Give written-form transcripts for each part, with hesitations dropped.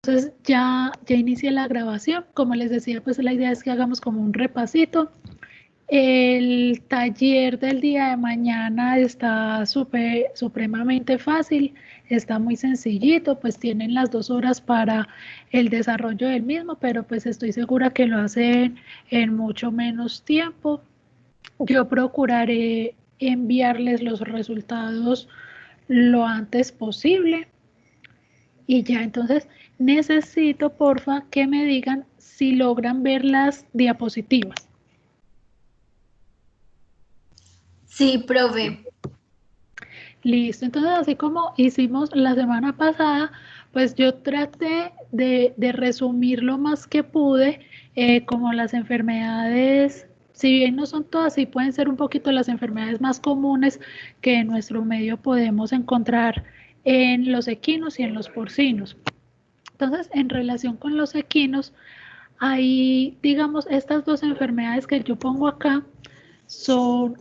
Entonces ya inicié la grabación. Como les decía, pues la idea es que hagamos como un repasito. El taller del día de mañana está supremamente fácil, está muy sencillito, pues tienen las 2 horas para el desarrollo del mismo, pero pues estoy segura que lo hacen en mucho menos tiempo. Yo procuraré enviarles los resultados lo antes posible. Y ya, entonces necesito, porfa, que me digan si logran ver las diapositivas. Sí, profe. Listo, entonces así como hicimos la semana pasada, pues yo traté de resumir lo más que pude, como las enfermedades, si bien no son todas, sí pueden ser un poquito las enfermedades más comunes que en nuestro medio podemos encontrar en los equinos y en los porcinos. Entonces, en relación con los equinos, hay, digamos, estas 2 enfermedades que yo pongo acá son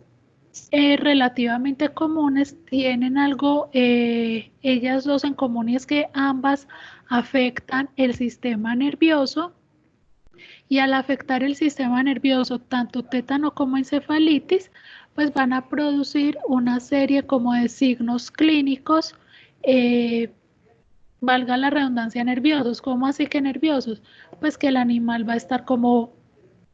relativamente comunes, tienen algo, ellas 2 en común, y es que ambas afectan el sistema nervioso, y al afectar el sistema nervioso, tanto tétano como encefalitis, pues van a producir una serie como de signos clínicos, valga la redundancia, nerviosos. ¿Cómo así que nerviosos? Pues que el animal va a estar como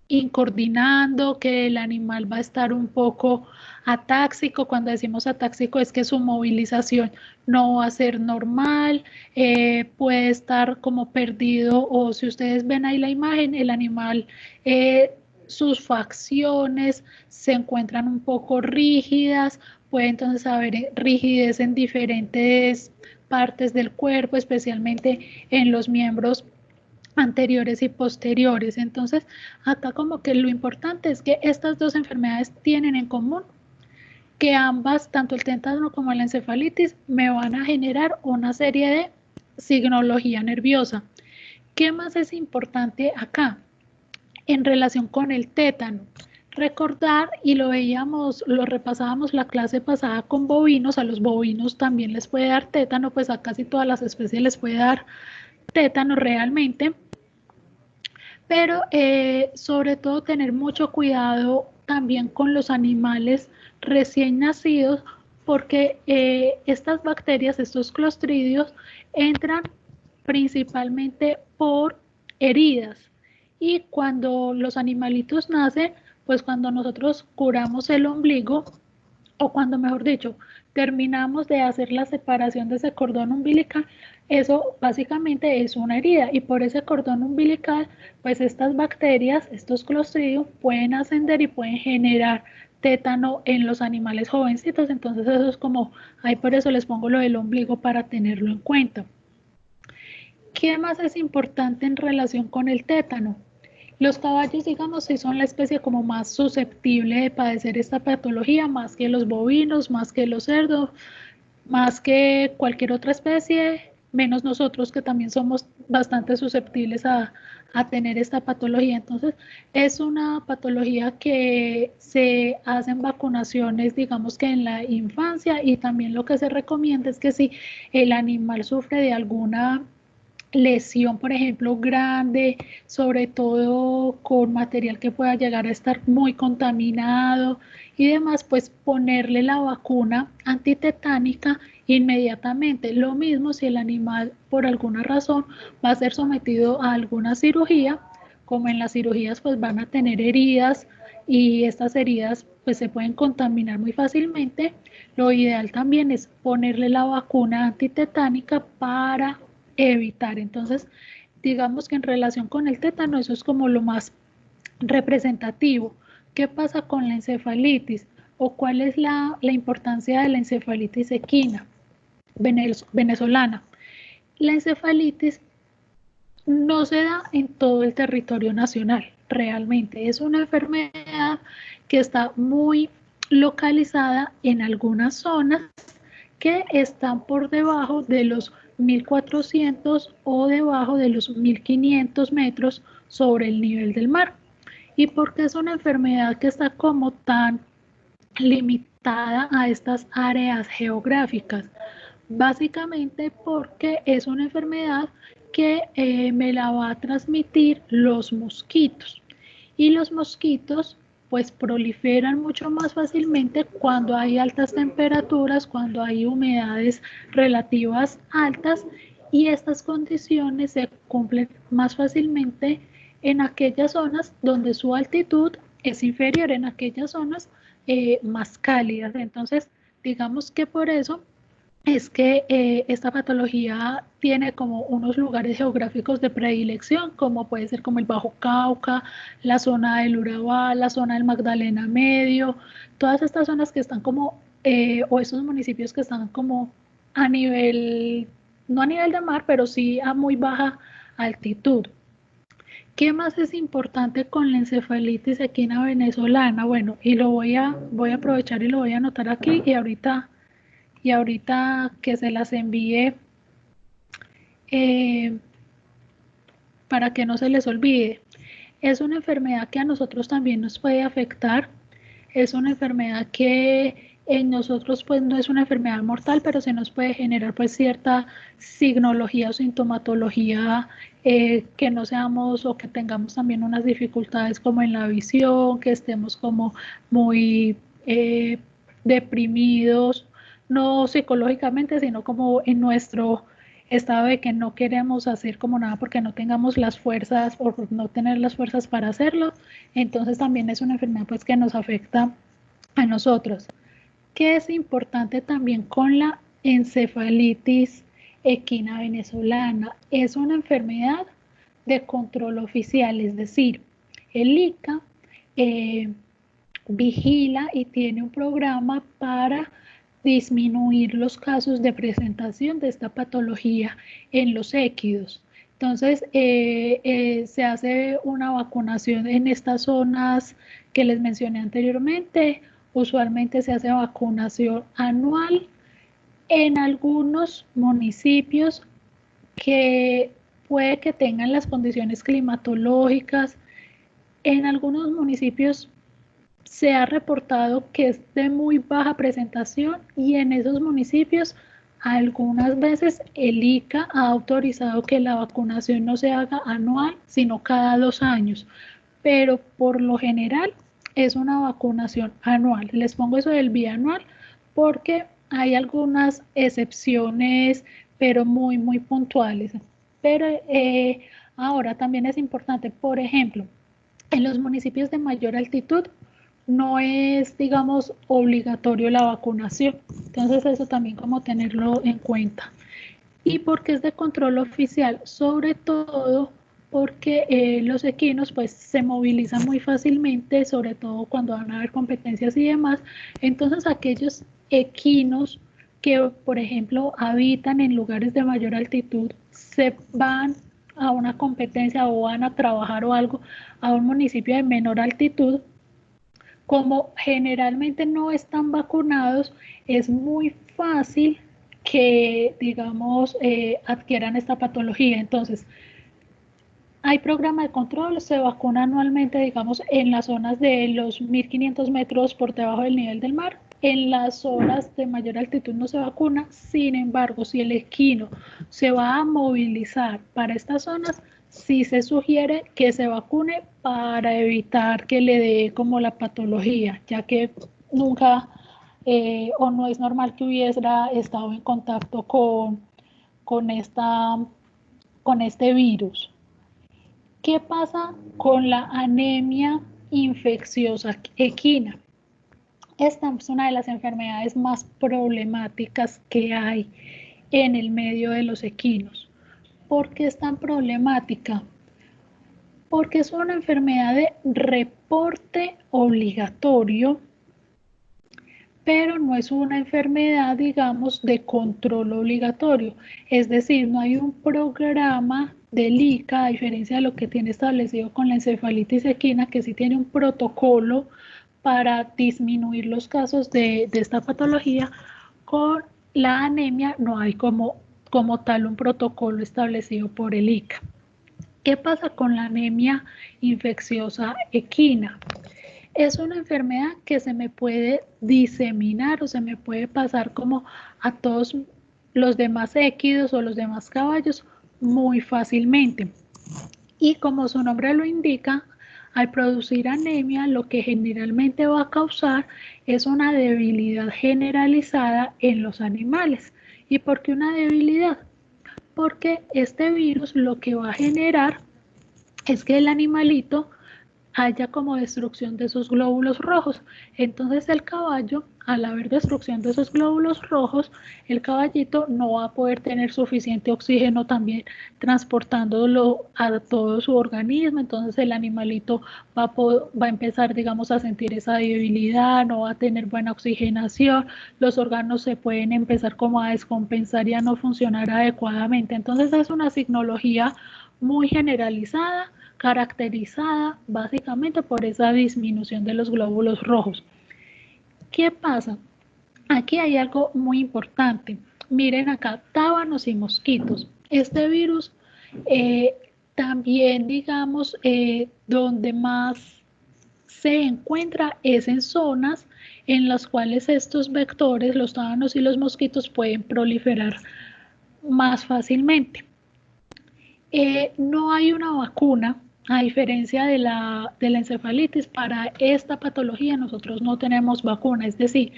incoordinando, que el animal va a estar un poco atáxico. Cuando decimos atáxico es que su movilización no va a ser normal, puede estar como perdido, o si ustedes ven ahí la imagen, el animal, sus facciones se encuentran un poco rígidas, puede entonces haber rigidez en diferentes partes del cuerpo, especialmente en los miembros anteriores y posteriores. Entonces, acá como que lo importante es que estas 2 enfermedades tienen en común que ambas, tanto el tétano como la encefalitis, me van a generar una serie de signología nerviosa. ¿Qué más es importante acá en relación con el tétano? Recordar, y lo veíamos, lo repasábamos la clase pasada con bovinos, a los bovinos también les puede dar tétano, pues a casi todas las especies les puede dar tétano realmente, pero sobre todo tener mucho cuidado también con los animales recién nacidos, porque estas bacterias, estos clostridios, entran principalmente por heridas, y cuando los animalitos nacen, pues cuando nosotros curamos el ombligo, o cuando, mejor dicho, terminamos de hacer la separación de ese cordón umbilical, eso básicamente es una herida, y por ese cordón umbilical, pues estas bacterias, estos clostridios, pueden ascender y pueden generar tétano en los animales jovencitos. Entonces eso es como, ahí por eso les pongo lo del ombligo, para tenerlo en cuenta. ¿Qué más es importante en relación con el tétano? Los caballos, digamos, sí son la especie como más susceptible de padecer esta patología, más que los bovinos, más que los cerdos, más que cualquier otra especie, menos nosotros, que también somos bastante susceptibles a tener esta patología. Entonces, es una patología que se hacen vacunaciones, digamos que en la infancia, y también lo que se recomienda es que si el animal sufre de alguna lesión, por ejemplo, grande, sobre todo con material que pueda llegar a estar muy contaminado y demás, pues ponerle la vacuna antitetánica inmediatamente. Lo mismo si el animal por alguna razón va a ser sometido a alguna cirugía, como en las cirugías pues van a tener heridas, y estas heridas pues se pueden contaminar muy fácilmente. Lo ideal también es ponerle la vacuna antitetánica para evitar. Entonces, digamos que en relación con el tétano, eso es como lo más representativo. ¿Qué pasa con la encefalitis? ¿O cuál es la importancia de la encefalitis equina venezolana? La encefalitis no se da en todo el territorio nacional, realmente. Es una enfermedad que está muy localizada en algunas zonas que están por debajo de los 1.400 o debajo de los 1.500 metros sobre el nivel del mar. ¿Y por qué es una enfermedad que está como tan limitada a estas áreas geográficas? Básicamente porque es una enfermedad que me la va a transmitir los mosquitos. Y los mosquitos pues proliferan mucho más fácilmente cuando hay altas temperaturas, cuando hay humedades relativas altas, y estas condiciones se cumplen más fácilmente en aquellas zonas donde su altitud es inferior, en aquellas zonas más cálidas. Entonces, digamos que por eso es que esta patología tiene como unos lugares geográficos de predilección, como puede ser como el Bajo Cauca, la zona del Urabá, la zona del Magdalena Medio, todas estas zonas que están como, o esos municipios que están como a nivel, no a nivel de mar, pero sí a muy baja altitud. ¿Qué más es importante con la encefalitis equina venezolana? Bueno, y voy a aprovechar y lo voy a anotar aquí y ahorita que se las envíe eh, para que no se les olvide. Es una enfermedad que a nosotros también nos puede afectar. Es una enfermedad que en nosotros pues no es una enfermedad mortal, pero se nos puede generar pues cierta signología o sintomatología, que no seamos o que tengamos también unas dificultades como en la visión, que estemos como muy deprimidos, no psicológicamente, sino como en nuestro estado de que no queremos hacer como nada porque no tengamos las fuerzas o por no tener las fuerzas para hacerlo. Entonces también es una enfermedad pues que nos afecta a nosotros. ¿Qué es importante también con la encefalitis equina venezolana? Es una enfermedad de control oficial, es decir, el ICA vigila y tiene un programa para disminuir los casos de presentación de esta patología en los equidos. Entonces, se hace una vacunación en estas zonas que les mencioné anteriormente. Usualmente se hace vacunación anual en algunos municipios que puede que tengan las condiciones climatológicas. En algunos municipios se ha reportado que es de muy baja presentación y en esos municipios algunas veces el ICA ha autorizado que la vacunación no se haga anual, sino cada 2 años, pero por lo general es una vacunación anual. Les pongo eso del bianual porque hay algunas excepciones, pero muy, muy puntuales. Pero ahora también es importante, por ejemplo, en los municipios de mayor altitud no es, digamos, obligatorio la vacunación. Entonces eso también como tenerlo en cuenta. ¿Y por qué es de control oficial? Sobre todo porque los equinos pues se movilizan muy fácilmente, sobre todo cuando van a haber competencias y demás. Entonces aquellos equinos que, por ejemplo, habitan en lugares de mayor altitud, se van a una competencia o van a trabajar o algo a un municipio de menor altitud, como generalmente no están vacunados, es muy fácil que, digamos, adquieran esta patología. Entonces, hay programa de control, se vacuna anualmente, digamos, en las zonas de los 1500 metros por debajo del nivel del mar. En las zonas de mayor altitud no se vacuna. Sin embargo, si el equino se va a movilizar para estas zonas, sí se sugiere que se vacune para evitar que le dé como la patología, ya que nunca o no es normal que hubiera estado en contacto con, esta, con este virus. ¿Qué pasa con la anemia infecciosa equina? Esta es una de las enfermedades más problemáticas que hay en el medio de los equinos. ¿Por qué es tan problemática? Porque es una enfermedad de reporte obligatorio, pero no es una enfermedad, digamos, de control obligatorio. Es decir, no hay un programa del ICA, a diferencia de lo que tiene establecido con la encefalitis equina, que sí tiene un protocolo para disminuir los casos de esta patología. Con la anemia no hay como tal un protocolo establecido por el ICA. ¿Qué pasa con la anemia infecciosa equina? Es una enfermedad que se me puede diseminar o se me puede pasar como a todos los demás equidos o los demás caballos muy fácilmente. Y como su nombre lo indica, al producir anemia, lo que generalmente va a causar es una debilidad generalizada en los animales. ¿Y por qué una debilidad? Porque este virus lo que va a generar es que el animalito haya como destrucción de esos glóbulos rojos. Entonces el caballo, al haber destrucción de esos glóbulos rojos, el caballito no va a poder tener suficiente oxígeno también transportándolo a todo su organismo. Entonces el animalito va a empezar, digamos, a sentir esa debilidad, no va a tener buena oxigenación, los órganos se pueden empezar como a descompensar y a no funcionar adecuadamente. Entonces es una signología muy generalizada, caracterizada básicamente por esa disminución de los glóbulos rojos. ¿Qué pasa? Aquí hay algo muy importante. Miren acá, tábanos y mosquitos. Este virus también, digamos, donde más se encuentra es en zonas en las cuales estos vectores, los tábanos y los mosquitos, pueden proliferar más fácilmente. No hay una vacuna, a diferencia de la encefalitis, para esta patología nosotros no tenemos vacuna, es decir,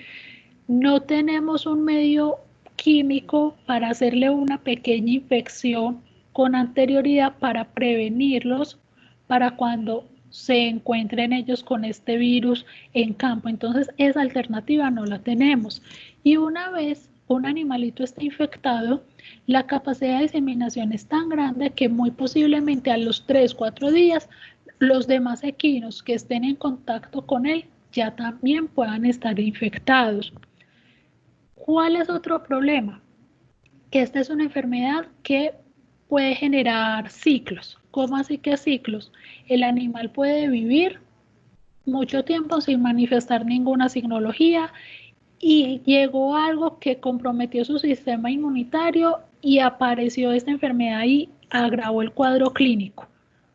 no tenemos un medio químico para hacerle una pequeña infección con anterioridad para prevenirlos para cuando se encuentren ellos con este virus en campo. Entonces esa alternativa no la tenemos. Y una vez un animalito está infectado, la capacidad de diseminación es tan grande que muy posiblemente a los 3-4 días los demás equinos que estén en contacto con él ya también puedan estar infectados. ¿Cuál es otro problema? Que esta es una enfermedad que puede generar ciclos. ¿Cómo así que ciclos? El animal puede vivir mucho tiempo sin manifestar ninguna signología y llegó algo que comprometió su sistema inmunitario y apareció esta enfermedad y agravó el cuadro clínico.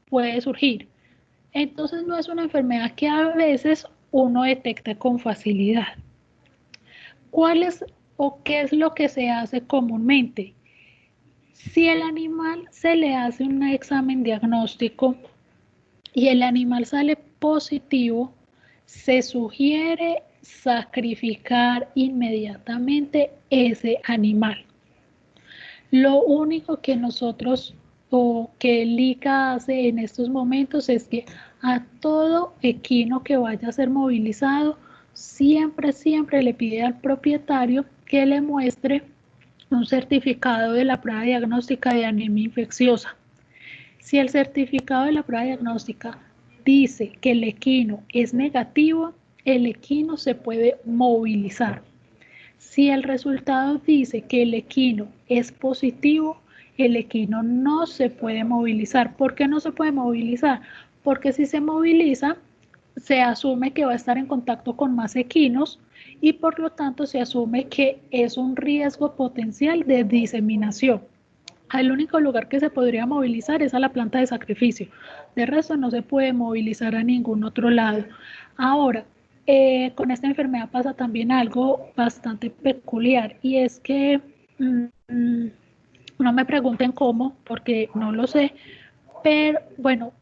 Puede surgir. Entonces no es una enfermedad que a veces uno detecta con facilidad. ¿Cuál es o qué es lo que se hace comúnmente? Si el animal se le hace un examen diagnóstico y el animal sale positivo, se sugiere sacrificar inmediatamente ese animal. Lo único que nosotros o que el ICA hace en estos momentos es que a todo equino que vaya a ser movilizado, siempre le pide al propietario que le muestre un certificado de la prueba diagnóstica de anemia infecciosa. Si el certificado de la prueba diagnóstica dice que el equino es negativo, el equino se puede movilizar. Si el resultado dice que el equino es positivo, el equino no se puede movilizar. ¿Por qué no se puede movilizar? Porque si se moviliza, se asume que va a estar en contacto con más equinos y por lo tanto se asume que es un riesgo potencial de diseminación. El único lugar que se podría movilizar es a la planta de sacrificio. De resto no se puede movilizar a ningún otro lado. Ahora, con esta enfermedad pasa también algo bastante peculiar y es que no me pregunten cómo, porque no lo sé, pero bueno,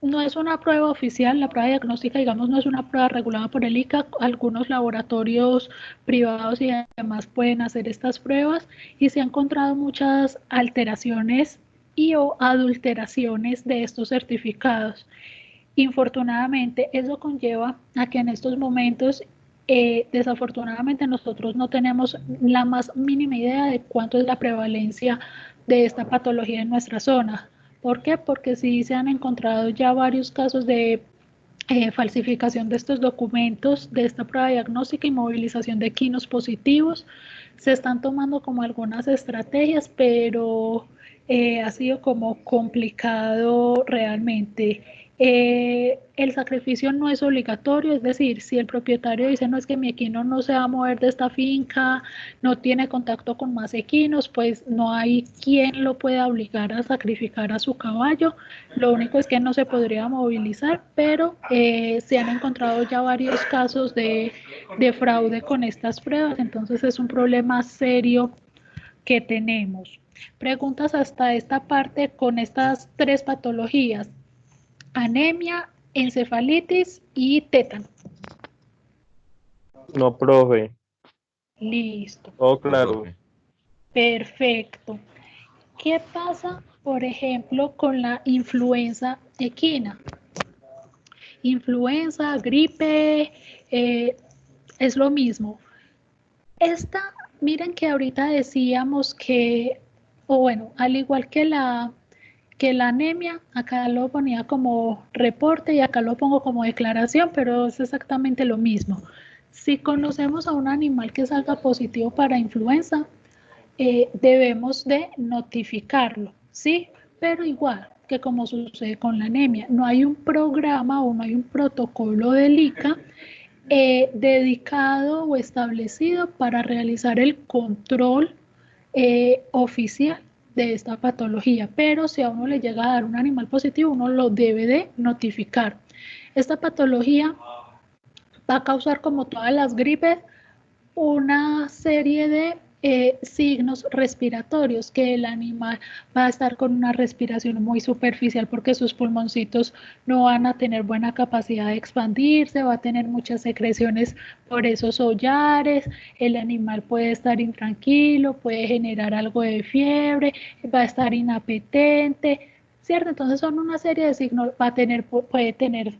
no es una prueba oficial, la prueba diagnóstica, digamos, no es una prueba regulada por el ICA. Algunos laboratorios privados y demás pueden hacer estas pruebas y se han encontrado muchas alteraciones y o adulteraciones de estos certificados. Infortunadamente, eso conlleva a que en estos momentos, desafortunadamente, nosotros no tenemos la más mínima idea de cuánto es la prevalencia de esta patología en nuestra zona. ¿Por qué? Porque sí se han encontrado ya varios casos de falsificación de estos documentos, de esta prueba diagnóstica y movilización de equinos positivos. Se están tomando como algunas estrategias, pero ha sido como complicado realmente. El sacrificio no es obligatorio, es decir, si el propietario dice no es que mi equino no se va a mover de esta finca, no tiene contacto con más equinos, pues no hay quien lo pueda obligar a sacrificar a su caballo. Lo único es que no se podría movilizar, pero se han encontrado ya varios casos de fraude con estas pruebas, entonces es un problema serio que tenemos. Preguntas hasta esta parte con estas tres patologías: anemia, encefalitis y tétano. No, profe. Listo. Oh, claro. Perfecto. ¿Qué pasa, por ejemplo, con la influenza equina? Influenza, gripe, es lo mismo. Miren que ahorita decíamos que, o bueno, al igual que la anemia, acá lo ponía como reporte y acá lo pongo como declaración, pero es exactamente lo mismo. Si conocemos a un animal que salga positivo para influenza, debemos de notificarlo, ¿sí? Pero igual que como sucede con la anemia, no hay un programa o no hay un protocolo del ICA dedicado o establecido para realizar el control oficial de esta patología, pero si a uno le llega a dar un animal positivo, uno lo debe de notificar. Esta patología va a causar, como todas las gripes, una serie de signos respiratorios, que el animal va a estar con una respiración muy superficial porque sus pulmoncitos no van a tener buena capacidad de expandirse, va a tener muchas secreciones por esos hollares, el animal puede estar intranquilo, puede generar algo de fiebre, va a estar inapetente, ¿cierto? Entonces son una serie de signos, puede tener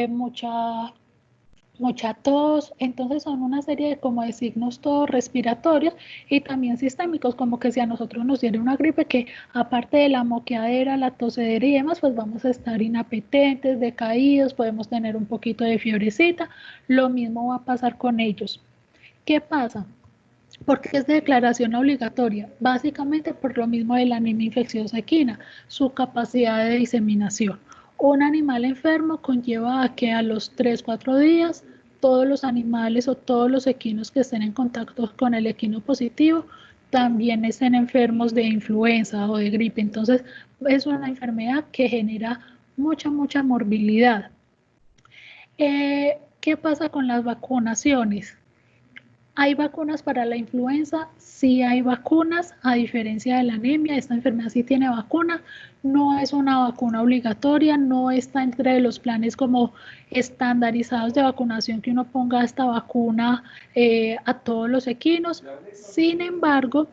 mucha tos, entonces son una serie de como de signos todos respiratorios y también sistémicos, como que si a nosotros nos diera una gripe, que aparte de la moqueadera, la tosedera y demás, pues vamos a estar inapetentes, decaídos, podemos tener un poquito de fiebrecita, lo mismo va a pasar con ellos. ¿Qué pasa? Porque es de declaración obligatoria, básicamente por lo mismo de la anemia infecciosa equina, su capacidad de diseminación. Un animal enfermo conlleva a que a los 3-4 días todos los animales o todos los equinos que estén en contacto con el equino positivo también estén enfermos de influenza o de gripe. Entonces es una enfermedad que genera mucha morbilidad. ¿Qué pasa con las vacunaciones? ¿Hay vacunas para la influenza? Sí hay vacunas, a diferencia de la anemia, esta enfermedad sí tiene vacuna, no es una vacuna obligatoria, no está entre los planes como estandarizados de vacunación que uno ponga esta vacuna a todos los equinos. Sin embargo,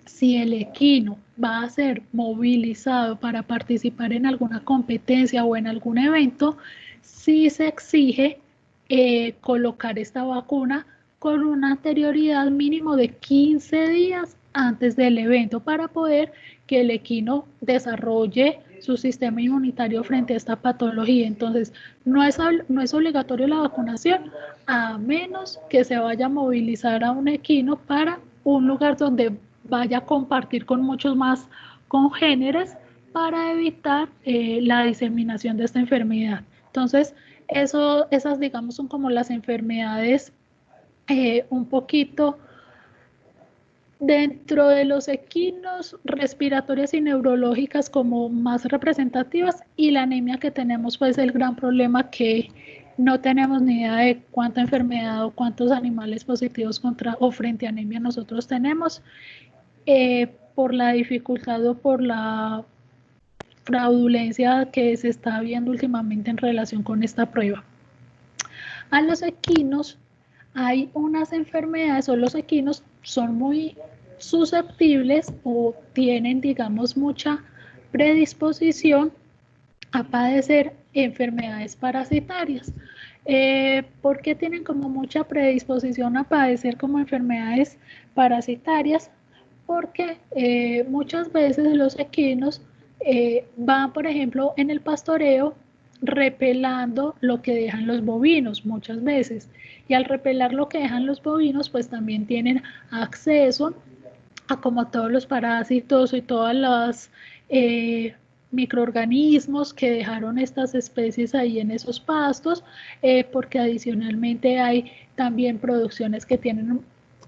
si el equino va a ser movilizado para participar en alguna competencia o en algún evento, sí se exige colocar esta vacuna con una anterioridad mínimo de 15 días antes del evento para poder que el equino desarrolle su sistema inmunitario frente a esta patología. Entonces, no es obligatorio la vacunación, a menos que se vaya a movilizar a un equino para un lugar donde vaya a compartir con muchos más congéneres para evitar la diseminación de esta enfermedad. Entonces, esas digamos son como las enfermedades un poquito dentro de los equinos respiratorias y neurológicas como más representativas, y la anemia que tenemos pues el gran problema que no tenemos ni idea de cuánta enfermedad o cuántos animales positivos contra o frente a anemia nosotros tenemos, por la dificultad o por la fraudulencia que se está viendo últimamente en relación con esta prueba. A los equinos hay unas enfermedades, o los equinos son muy susceptibles o tienen, digamos, mucha predisposición a padecer enfermedades parasitarias. ¿Por qué tienen como mucha predisposición a padecer como enfermedades parasitarias? Porque muchas veces los equinos van, por ejemplo, en el pastoreo repelando lo que dejan los bovinos muchas veces, y al repelar lo que dejan los bovinos pues también tienen acceso a como todos los parásitos y todas las microorganismos que dejaron estas especies ahí en esos pastos, porque adicionalmente hay también producciones que tienen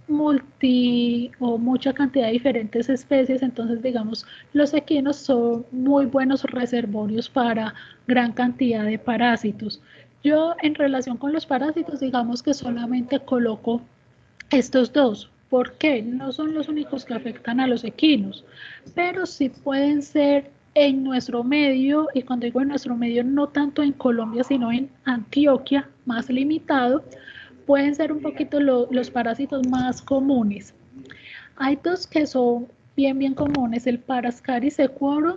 mucha cantidad de diferentes especies. Entonces digamos los equinos son muy buenos reservorios para gran cantidad de parásitos. Yo en relación con los parásitos digamos que solamente coloco estos dos, ¿Por qué? No son los únicos que afectan a los equinos, pero sí pueden ser en nuestro medio, y cuando digo en nuestro medio, no tanto en Colombia, sino en Antioquia, más limitado, pueden ser un poquito los parásitos más comunes. Hay dos que son bien comunes, el Parascaris sequorum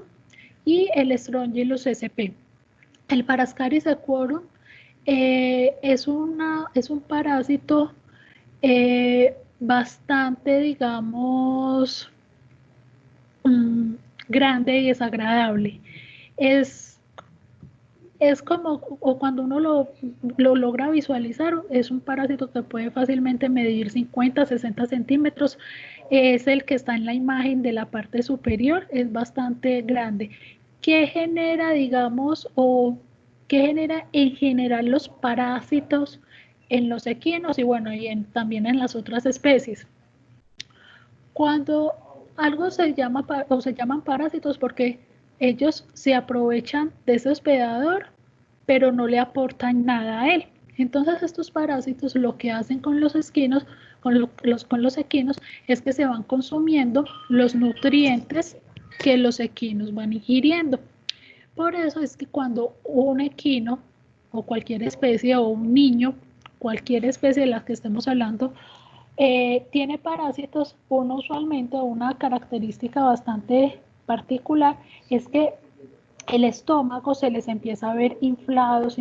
y el Strongylus sp. El Parascaris sequorum es un parásito bastante, digamos, grande y desagradable. Es como, o cuando uno lo logra visualizar, es un parásito que puede fácilmente medir 50, 60 centímetros. Es el que está en la imagen de la parte superior, es bastante grande. ¿Qué genera, digamos, o qué genera en general los parásitos en los equinos y bueno, también en las otras especies? Cuando algo se llama o se llaman parásitos porque ellos se aprovechan de ese hospedador, pero no le aportan nada a él. Entonces estos parásitos lo que hacen con los equinos, con los equinos, es que se van consumiendo los nutrientes que los equinos van ingiriendo. Por eso es que cuando un equino o cualquier especie o un niño, cualquier especie de la que estemos hablando, tiene parásitos, uno usualmente, una característica bastante particular es que el estómago se les empieza a ver inflados.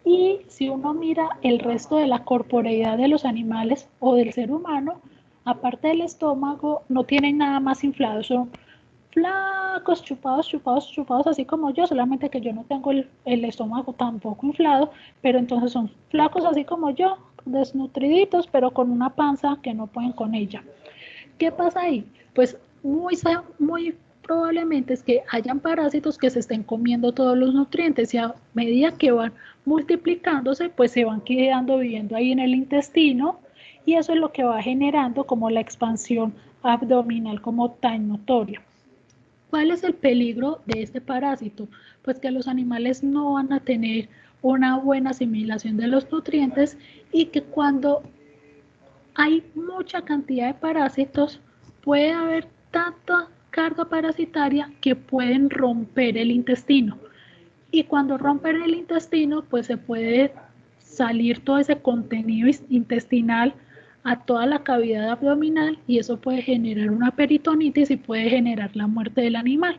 Y si uno mira el resto de la corporeidad de los animales o del ser humano, aparte del estómago, no tienen nada más inflado, son flacos, chupados, así como yo, solamente que yo no tengo el estómago tampoco inflado, pero entonces son flacos así como yo, desnutriditos, pero con una panza que no pueden con ella. ¿Qué pasa ahí? Pues muy probablemente es que hayan parásitos que se estén comiendo todos los nutrientes y a medida que van multiplicándose, pues se van quedando viviendo ahí en el intestino y eso es lo que va generando como la expansión abdominal como tan notoria. ¿Cuál es el peligro de este parásito? Pues que los animales no van a tener una buena asimilación de los nutrientes y que cuando hay mucha cantidad de parásitos, puede haber tanta carga parasitaria que pueden romper el intestino. Y cuando rompen el intestino, pues se puede salir todo ese contenido intestinal a toda la cavidad abdominal y eso puede generar una peritonitis y puede generar la muerte del animal.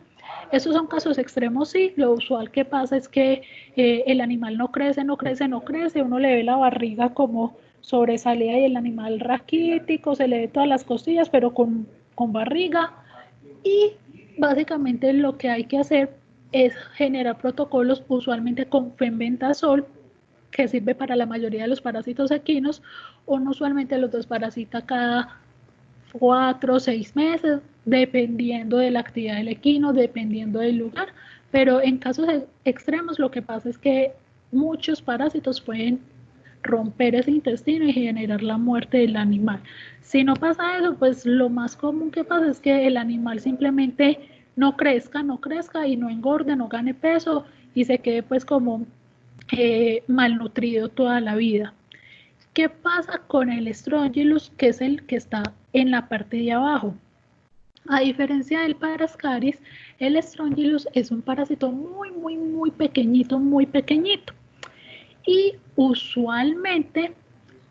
Esos son casos extremos, sí. Lo usual que pasa es que el animal no crece, uno le ve la barriga como sobresalida y el animal raquítico, se le ve todas las costillas, pero con barriga. Y básicamente lo que hay que hacer es generar protocolos usualmente con fenbendazol, que sirve para la mayoría de los parásitos equinos, o no usualmente los dos parasitas cada 4 o 6 meses, dependiendo de la actividad del equino, dependiendo del lugar, pero en casos extremos lo que pasa es que muchos parásitos pueden romper ese intestino y generar la muerte del animal. Si no pasa eso, pues lo más común que pasa es que el animal simplemente no crezca y no engorde, no gane peso y se quede pues como malnutrido toda la vida. ¿Qué pasa con el Strongylus, que es el que está en la parte de abajo? A diferencia del Parascaris, el Strongylus es un parásito muy pequeñito, Y usualmente,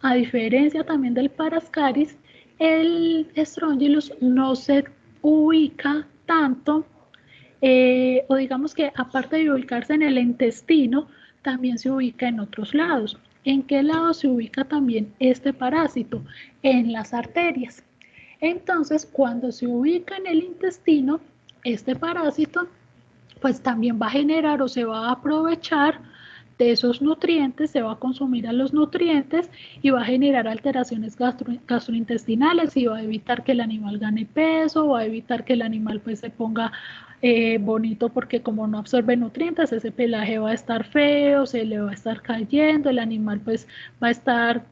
a diferencia también del Parascaris, el Strongylus no se ubica tanto, o digamos que aparte de ubicarse en el intestino, también se ubica en otros lados. ¿En qué lado se ubica también este parásito? En las arterias. Entonces, cuando se ubica en el intestino, este parásito pues también va a generar o se va a aprovechar de esos nutrientes, se va a consumir a los nutrientes y va a generar alteraciones gastrointestinales y va a evitar que el animal gane peso, va a evitar que el animal pues se ponga bonito porque como no absorbe nutrientes, ese pelaje va a estar feo, se le va a estar cayendo, el animal pues va a estar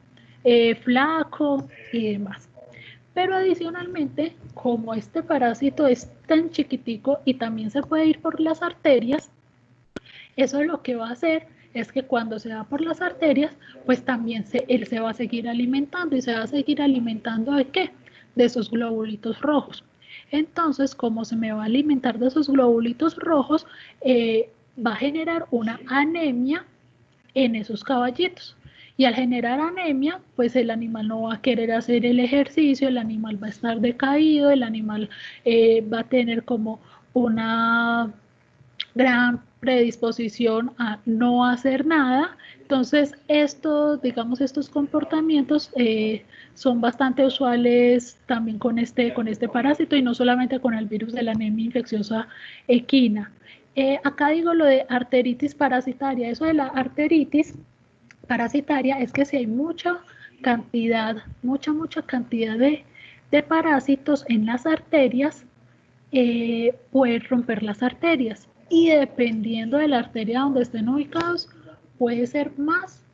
flaco y demás. Pero adicionalmente, como este parásito es tan chiquitico y también se puede ir por las arterias, eso lo que va a hacer es que cuando se va por las arterias, pues también él se va a seguir alimentando, y se va a seguir alimentando ¿de qué? De esos globulitos rojos. Entonces, como se me va a alimentar de esos globulitos rojos, va a generar una anemia en esos caballitos. Y al generar anemia, pues el animal no va a querer hacer el ejercicio, el animal va a estar decaído, el animal va a tener como una gran predisposición a no hacer nada. Entonces, digamos, estos comportamientos son bastante usuales también con este parásito, y no solamente con el virus de la anemia infecciosa equina. Acá digo lo de arteritis parasitaria. Eso de la arteritis parasitaria es que si hay mucha cantidad de parásitos en las arterias, puede romper las arterias, y dependiendo de la arteria donde estén ubicados, puede ser más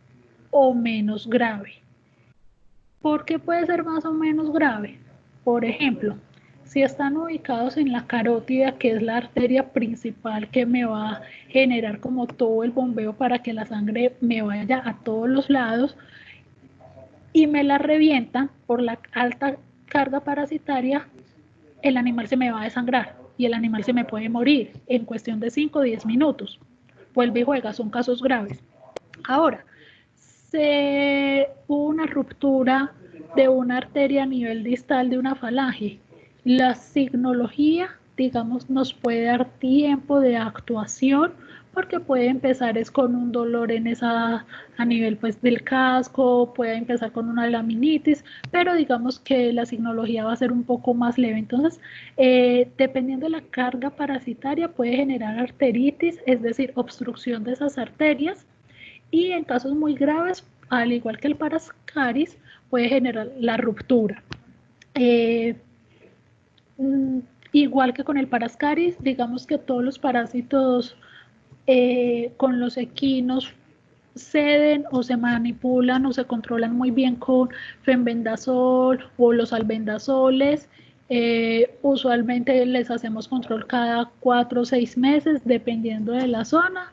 o menos grave. ¿Por qué puede ser más o menos grave? Por ejemplo, si están ubicados en la carótida, que es la arteria principal que me va a generar como todo el bombeo para que la sangre me vaya a todos los lados, y me la revientan por la alta carga parasitaria, el animal se me va a desangrar y el animal se me puede morir en cuestión de 5 o 10 minutos. Vuelve y juega, son casos graves. Ahora, hubo una ruptura de una arteria a nivel distal de una falange. La signología, digamos, nos puede dar tiempo de actuación, porque puede empezar es con un dolor a nivel pues del casco, puede empezar con una laminitis, pero digamos que la signología va a ser un poco más leve. Entonces, dependiendo de la carga parasitaria, puede generar arteritis, es decir, obstrucción de esas arterias, y en casos muy graves, al igual que el parascaris, puede generar la ruptura. Igual que con el parascaris, digamos que todos los parásitos con los equinos ceden o se manipulan o se controlan muy bien con fenbendazol o los albendazoles. Usualmente les hacemos control cada 4 o 6 meses, dependiendo de la zona,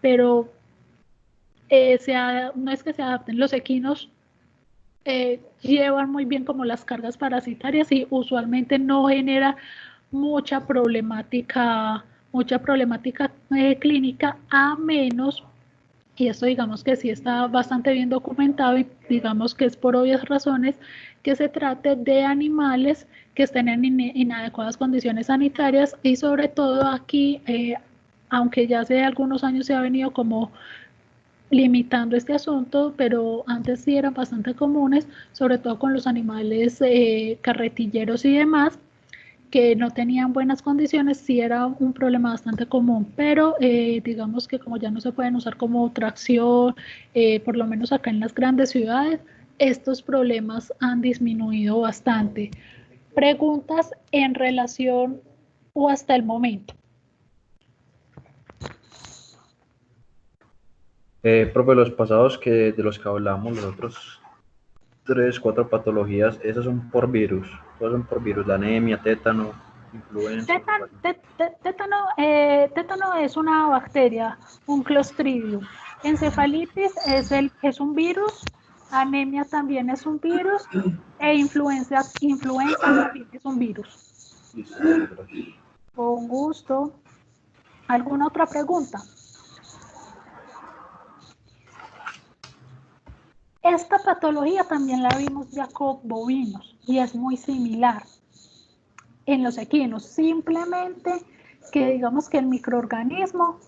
pero no es que se adapten. Los equinos llevan muy bien como las cargas parasitarias, y usualmente no genera mucha problemática clínica, a menos, y esto digamos que sí está bastante bien documentado, y digamos que es por obvias razones, que se trate de animales que estén en inadecuadas condiciones sanitarias, y sobre todo aquí, aunque ya hace algunos años se ha venido como limitando este asunto, pero antes sí eran bastante comunes, sobre todo con los animales carretilleros y demás, que no tenían buenas condiciones. Sí era un problema bastante común, pero digamos que como ya no se pueden usar como tracción, por lo menos acá en las grandes ciudades, estos problemas han disminuido bastante. Preguntas en relación o hasta el momento. Profe, los pasados de los que hablamos, los otros 3, 4 patologías, esas son por virus, todas son por virus, la anemia, tétano, influenza. Tétano es una bacteria, un clostridium. Encefalitis es un virus, anemia también es un virus, e influenza también es un virus. Listo, gracias. Con gusto. ¿Alguna otra pregunta? Esta patología también la vimos ya con bovinos, y es muy similar en los equinos, simplemente que digamos que el microorganismo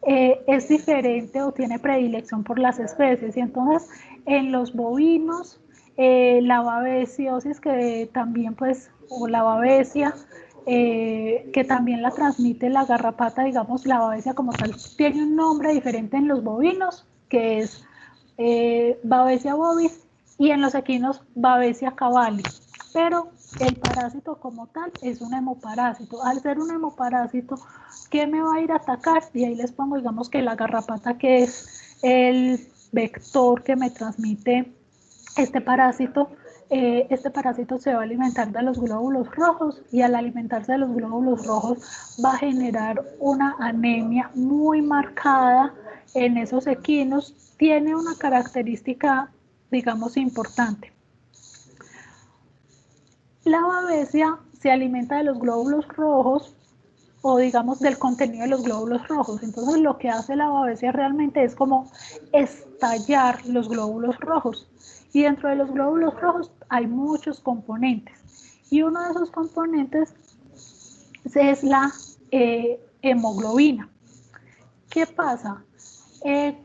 es diferente o tiene predilección por las especies, y entonces en los bovinos la babesiosis, que también pues, o la babesia, que también la transmite la garrapata, digamos la babesia como tal, tiene un nombre diferente en los bovinos, que es Babesia bovis, y en los equinos Babesia cavalli, pero el parásito como tal es un hemoparásito. Al ser un hemoparásito, ¿qué me va a ir a atacar? Y ahí les pongo, digamos que la garrapata, que es el vector que me transmite este parásito se va a alimentar de los glóbulos rojos, y al alimentarse de los glóbulos rojos va a generar una anemia muy marcada en esos equinos tiene una característica, digamos, importante. La babesia se alimenta de los glóbulos rojos o digamos del contenido de los glóbulos rojos. Entonces lo que hace la babesia realmente es como estallar los glóbulos rojos. Y dentro de los glóbulos rojos hay muchos componentes. Y uno de esos componentes es la hemoglobina. ¿Qué pasa?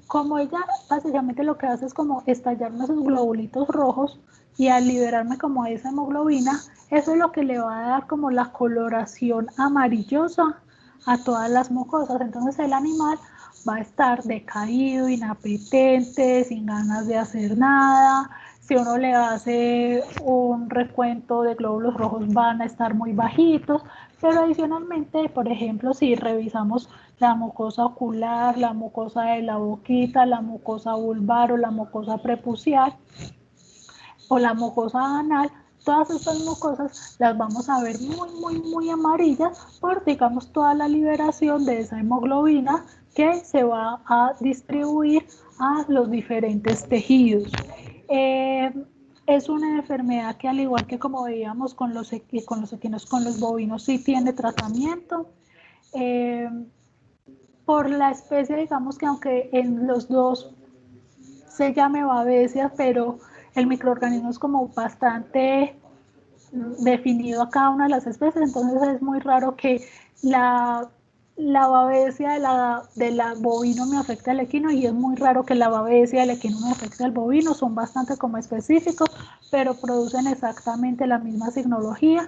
Como ella básicamente lo que hace es como estallarme esos globulitos rojos y al liberarme como esa hemoglobina, eso es lo que le va a dar como la coloración amarillosa a todas las mucosas. Entonces el animal va a estar decaído, inapetente, sin ganas de hacer nada. Si uno le hace un recuento de glóbulos rojos van a estar muy bajitos, pero adicionalmente, por ejemplo, si revisamos la mucosa ocular, la mucosa de la boquita, la mucosa vulvar o la mucosa prepucial o la mucosa anal, todas estas mucosas las vamos a ver muy amarillas por, digamos, toda la liberación de esa hemoglobina que se va a distribuir a los diferentes tejidos. Es una enfermedad que, al igual que como veíamos con los equinos, con los bovinos, sí tiene tratamiento. Por la especie, digamos que aunque en los dos se llame babesia, pero el microorganismo es como bastante definido a cada una de las especies, entonces es muy raro que la babesia de la bovino me afecte al equino y es muy raro que la babesia del equino me afecte al bovino, son bastante como específicos, pero producen exactamente la misma signología.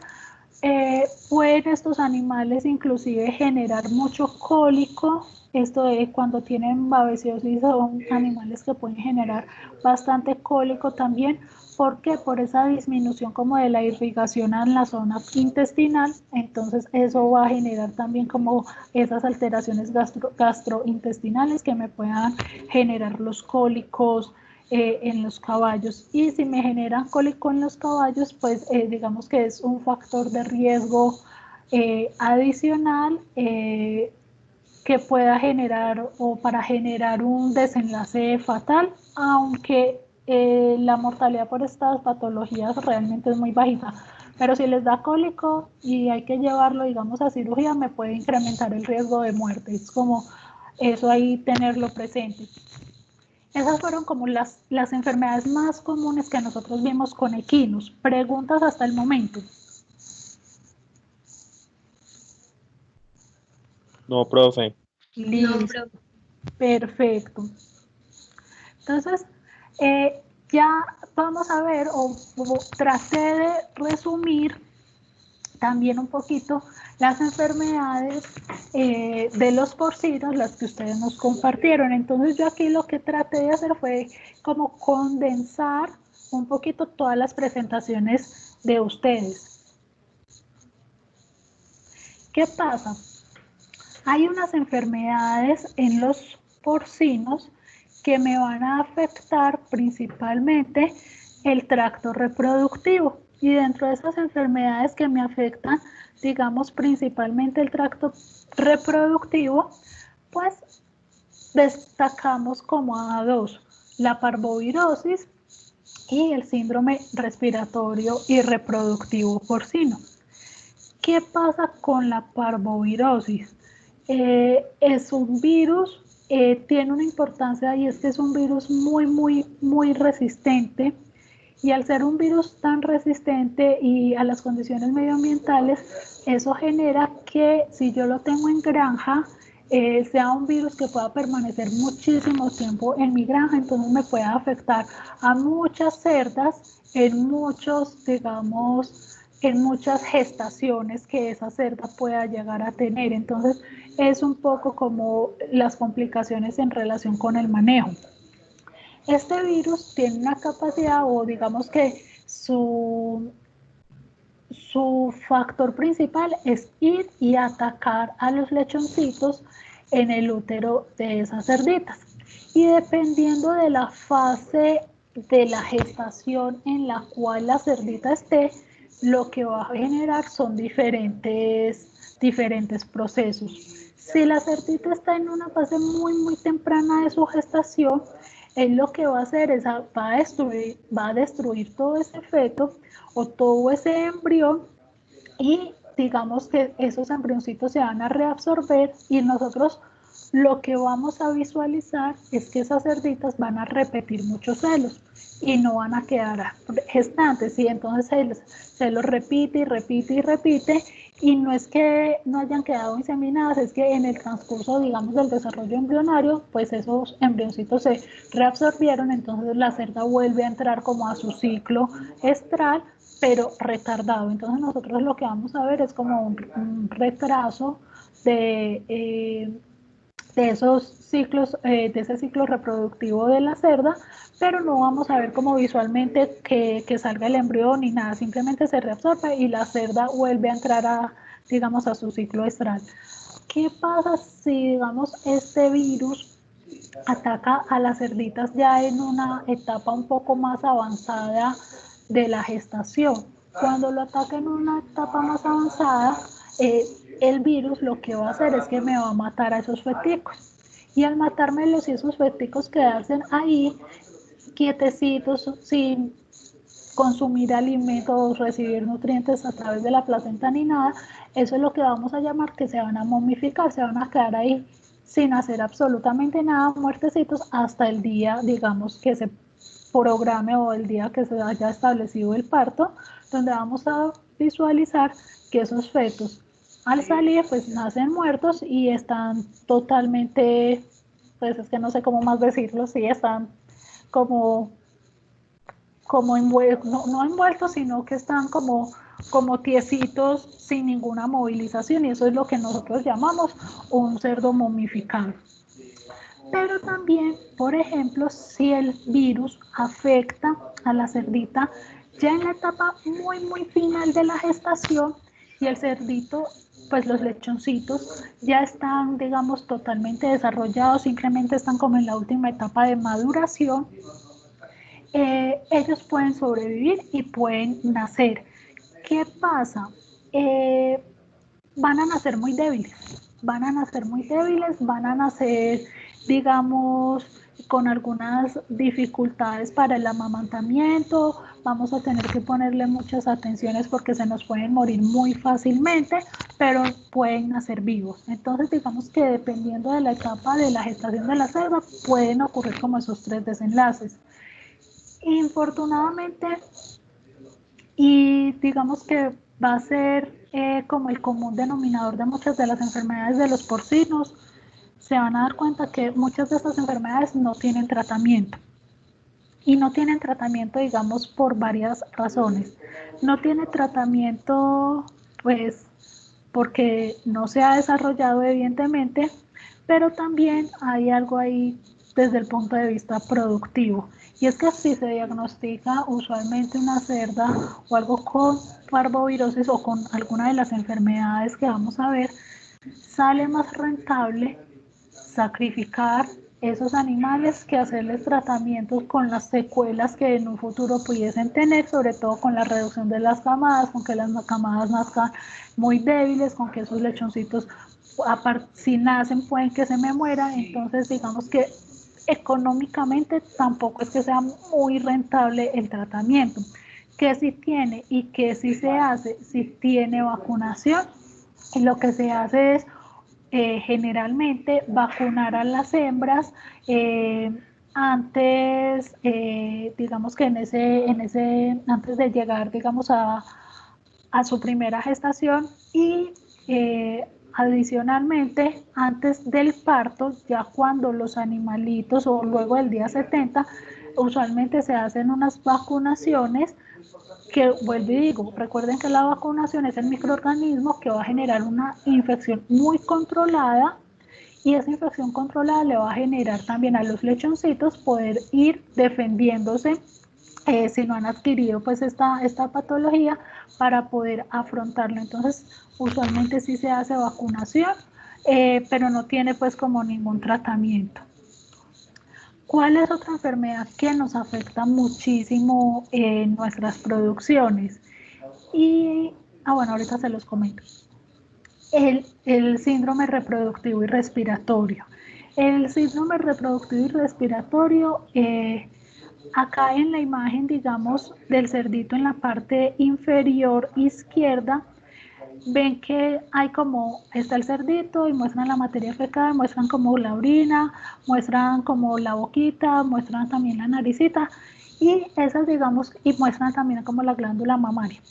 Pueden estos animales inclusive generar mucho cólico. Esto de cuando tienen babesiosis son animales que pueden generar bastante cólico también. ¿Por qué? Por esa disminución como de la irrigación en la zona intestinal. Entonces eso va a generar también como esas alteraciones gastrointestinales que me puedan generar los cólicos en los caballos. Y si me generan cólico en los caballos, pues digamos que es un factor de riesgo adicional que pueda generar o para generar un desenlace fatal, aunque la mortalidad por estas patologías realmente es muy bajita. Pero si les da cólico y hay que llevarlo, digamos, a cirugía, me puede incrementar el riesgo de muerte. Es como eso ahí tenerlo presente. Esas fueron como las enfermedades más comunes que nosotros vimos con equinos. Preguntas hasta el momento. No, profe. Listo. No, profe. Perfecto. Entonces, ya vamos a ver, o traté de resumir también un poquito las enfermedades de los porcinos, las que ustedes nos compartieron. Entonces yo aquí lo que traté de hacer fue como condensar un poquito todas las presentaciones de ustedes. ¿Qué pasa? Hay unas enfermedades en los porcinos que me van a afectar principalmente el tracto reproductivo. Y dentro de esas enfermedades que me afectan, digamos, principalmente el tracto reproductivo, pues destacamos como a dos, la parvovirosis y el síndrome respiratorio y reproductivo porcino. ¿Qué pasa con la parvovirosis? Es un virus, tiene una importancia y es que es un virus muy resistente. Y al ser un virus tan resistente y a las condiciones medioambientales, eso genera que si yo lo tengo en granja, sea un virus que pueda permanecer muchísimo tiempo en mi granja, entonces me puede afectar a muchas cerdas en muchos, digamos, en muchas gestaciones que esa cerda pueda llegar a tener. Entonces es un poco como las complicaciones en relación con el manejo. Este virus tiene una capacidad, o digamos que su factor principal es ir y atacar a los lechoncitos en el útero de esas cerditas. Y dependiendo de la fase de la gestación en la cual la cerdita esté, lo que va a generar son diferentes procesos. Si la cerdita está en una fase muy temprana de su gestación, él lo que va a hacer es va a destruir todo ese feto o todo ese embrión y digamos que esos embrioncitos se van a reabsorber y nosotros lo que vamos a visualizar es que esas cerditas van a repetir muchos celos y no van a quedar gestantes y entonces se los repite y repite y no es que no hayan quedado inseminadas, es que en el transcurso, digamos, del desarrollo embrionario, pues esos embrioncitos se reabsorbieron, entonces la cerda vuelve a entrar como a su ciclo estral, pero retardado. Entonces nosotros lo que vamos a ver es como un retraso de esos ciclos, de ese ciclo reproductivo de la cerda, pero no vamos a ver como visualmente que salga el embrión ni nada, simplemente se reabsorbe y la cerda vuelve a entrar digamos, a su ciclo estral. ¿Qué pasa si, digamos, este virus ataca a las cerditas ya en una etapa un poco más avanzada de la gestación? Cuando lo ataca en una etapa más avanzada, el virus lo que va a hacer es que me va a matar a esos feticos. Y al matármelos y esos feticos quedarse ahí quietecitos sin consumir alimentos, recibir nutrientes a través de la placenta ni nada, eso es lo que vamos a llamar que se van a momificar, se van a quedar ahí sin hacer absolutamente nada, muertecitos, hasta el día, digamos, que se programe o el día que se haya establecido el parto, donde vamos a visualizar que esos fetos al salir pues nacen muertos y están totalmente, pues es que no sé cómo más decirlo, sí, están como envueltos, no envueltos, sino que están como tiesitos sin ninguna movilización y eso es lo que nosotros llamamos un cerdo momificado. Pero también, por ejemplo, si el virus afecta a la cerdita ya en la etapa muy final de la gestación y el cerdito, pues los lechoncitos ya están, digamos, totalmente desarrollados, simplemente están como en la última etapa de maduración, ellos pueden sobrevivir y pueden nacer. ¿Qué pasa? Van a nacer muy débiles, van a nacer, digamos, con algunas dificultades para el amamantamiento, vamos a tener que ponerle muchas atenciones porque se nos pueden morir muy fácilmente, pero pueden nacer vivos. Entonces, digamos que dependiendo de la etapa de la gestación de la cerda, pueden ocurrir como esos tres desenlaces. Infortunadamente, y digamos que va a ser como el común denominador de muchas de las enfermedades de los porcinos, se van a dar cuenta que muchas de estas enfermedades no tienen tratamiento. Y no tienen tratamiento, digamos, por varias razones. No tiene tratamiento, pues, porque no se ha desarrollado evidentemente, pero también hay algo ahí desde el punto de vista productivo. Y es que si se diagnostica usualmente una cerda o algo con parvovirosis o con alguna de las enfermedades que vamos a ver, sale más rentable sacrificar esos animales que hacerles tratamientos con las secuelas que en un futuro pudiesen tener, sobre todo con la reducción de las camadas, con que las camadas nazcan muy débiles, con que esos lechoncitos, si nacen, pueden que se me mueran. Entonces, digamos que económicamente tampoco es que sea muy rentable el tratamiento. Que si tiene y que si se hace, si tiene vacunación, y lo que se hace es generalmente vacunar a las hembras antes, digamos que antes de llegar, digamos, a su primera gestación y adicionalmente antes del parto, ya cuando los animalitos o luego del día 70, usualmente se hacen unas vacunaciones que vuelvo y digo, recuerden que la vacunación es el microorganismo que va a generar una infección muy controlada y esa infección controlada le va a generar también a los lechoncitos poder ir defendiéndose si no han adquirido pues esta patología para poder afrontarlo. Entonces, usualmente sí se hace vacunación, pero no tiene pues como ningún tratamiento. ¿Cuál es otra enfermedad que nos afecta muchísimo en nuestras producciones? Bueno, ahorita se los comento. el síndrome reproductivo y respiratorio. El síndrome reproductivo y respiratorio, acá en la imagen, digamos, del cerdito en la parte inferior izquierda, ven que hay como, está el cerdito y muestran la materia fecal, muestran como la orina, muestran como la boquita, muestran también la naricita y esas, digamos, y muestran también como la glándula mamaria.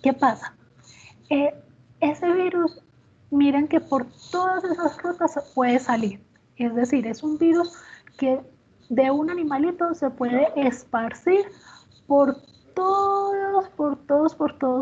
¿Qué pasa? Ese virus, miren que por todas esas rutas puede salir. Es decir, es un virus que de un animalito se puede esparcir por todos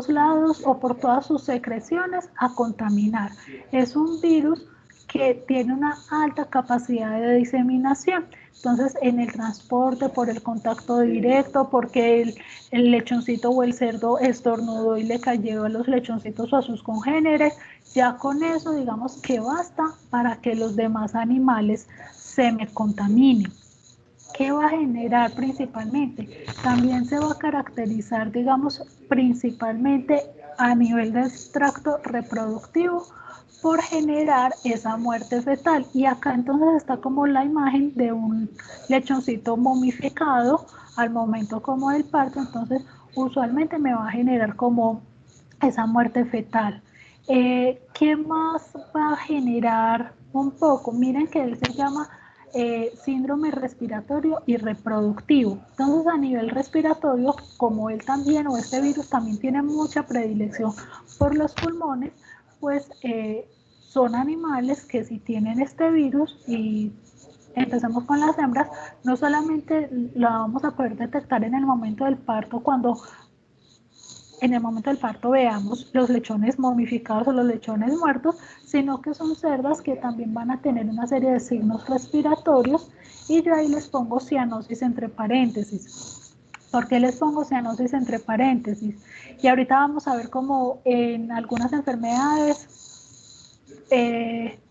lados o por todas sus secreciones a contaminar. Es un virus que tiene una alta capacidad de diseminación. Entonces, en el transporte, por el contacto directo, porque el lechoncito o el cerdo estornudó y le cayó a los lechoncitos o a sus congéneres, ya con eso digamos que basta para que los demás animales se me contaminen. ¿Qué va a generar principalmente? También se va a caracterizar, digamos, principalmente a nivel del tracto reproductivo por generar esa muerte fetal. Y acá entonces está como la imagen de un lechoncito momificado al momento como del parto, entonces usualmente me va a generar como esa muerte fetal. ¿Qué más va a generar un poco? Miren que él se llama síndrome respiratorio y reproductivo. Entonces, a nivel respiratorio, como él también o este virus también tiene mucha predilección por los pulmones, pues son animales que si tienen este virus y empezamos con las hembras, no solamente la vamos a poder detectar en el momento del parto cuando en el momento del parto veamos los lechones momificados o los lechones muertos, sino que son cerdas que también van a tener una serie de signos respiratorios y yo ahí les pongo cianosis entre paréntesis. ¿Por qué les pongo cianosis entre paréntesis? Y ahorita vamos a ver cómo en algunas enfermedades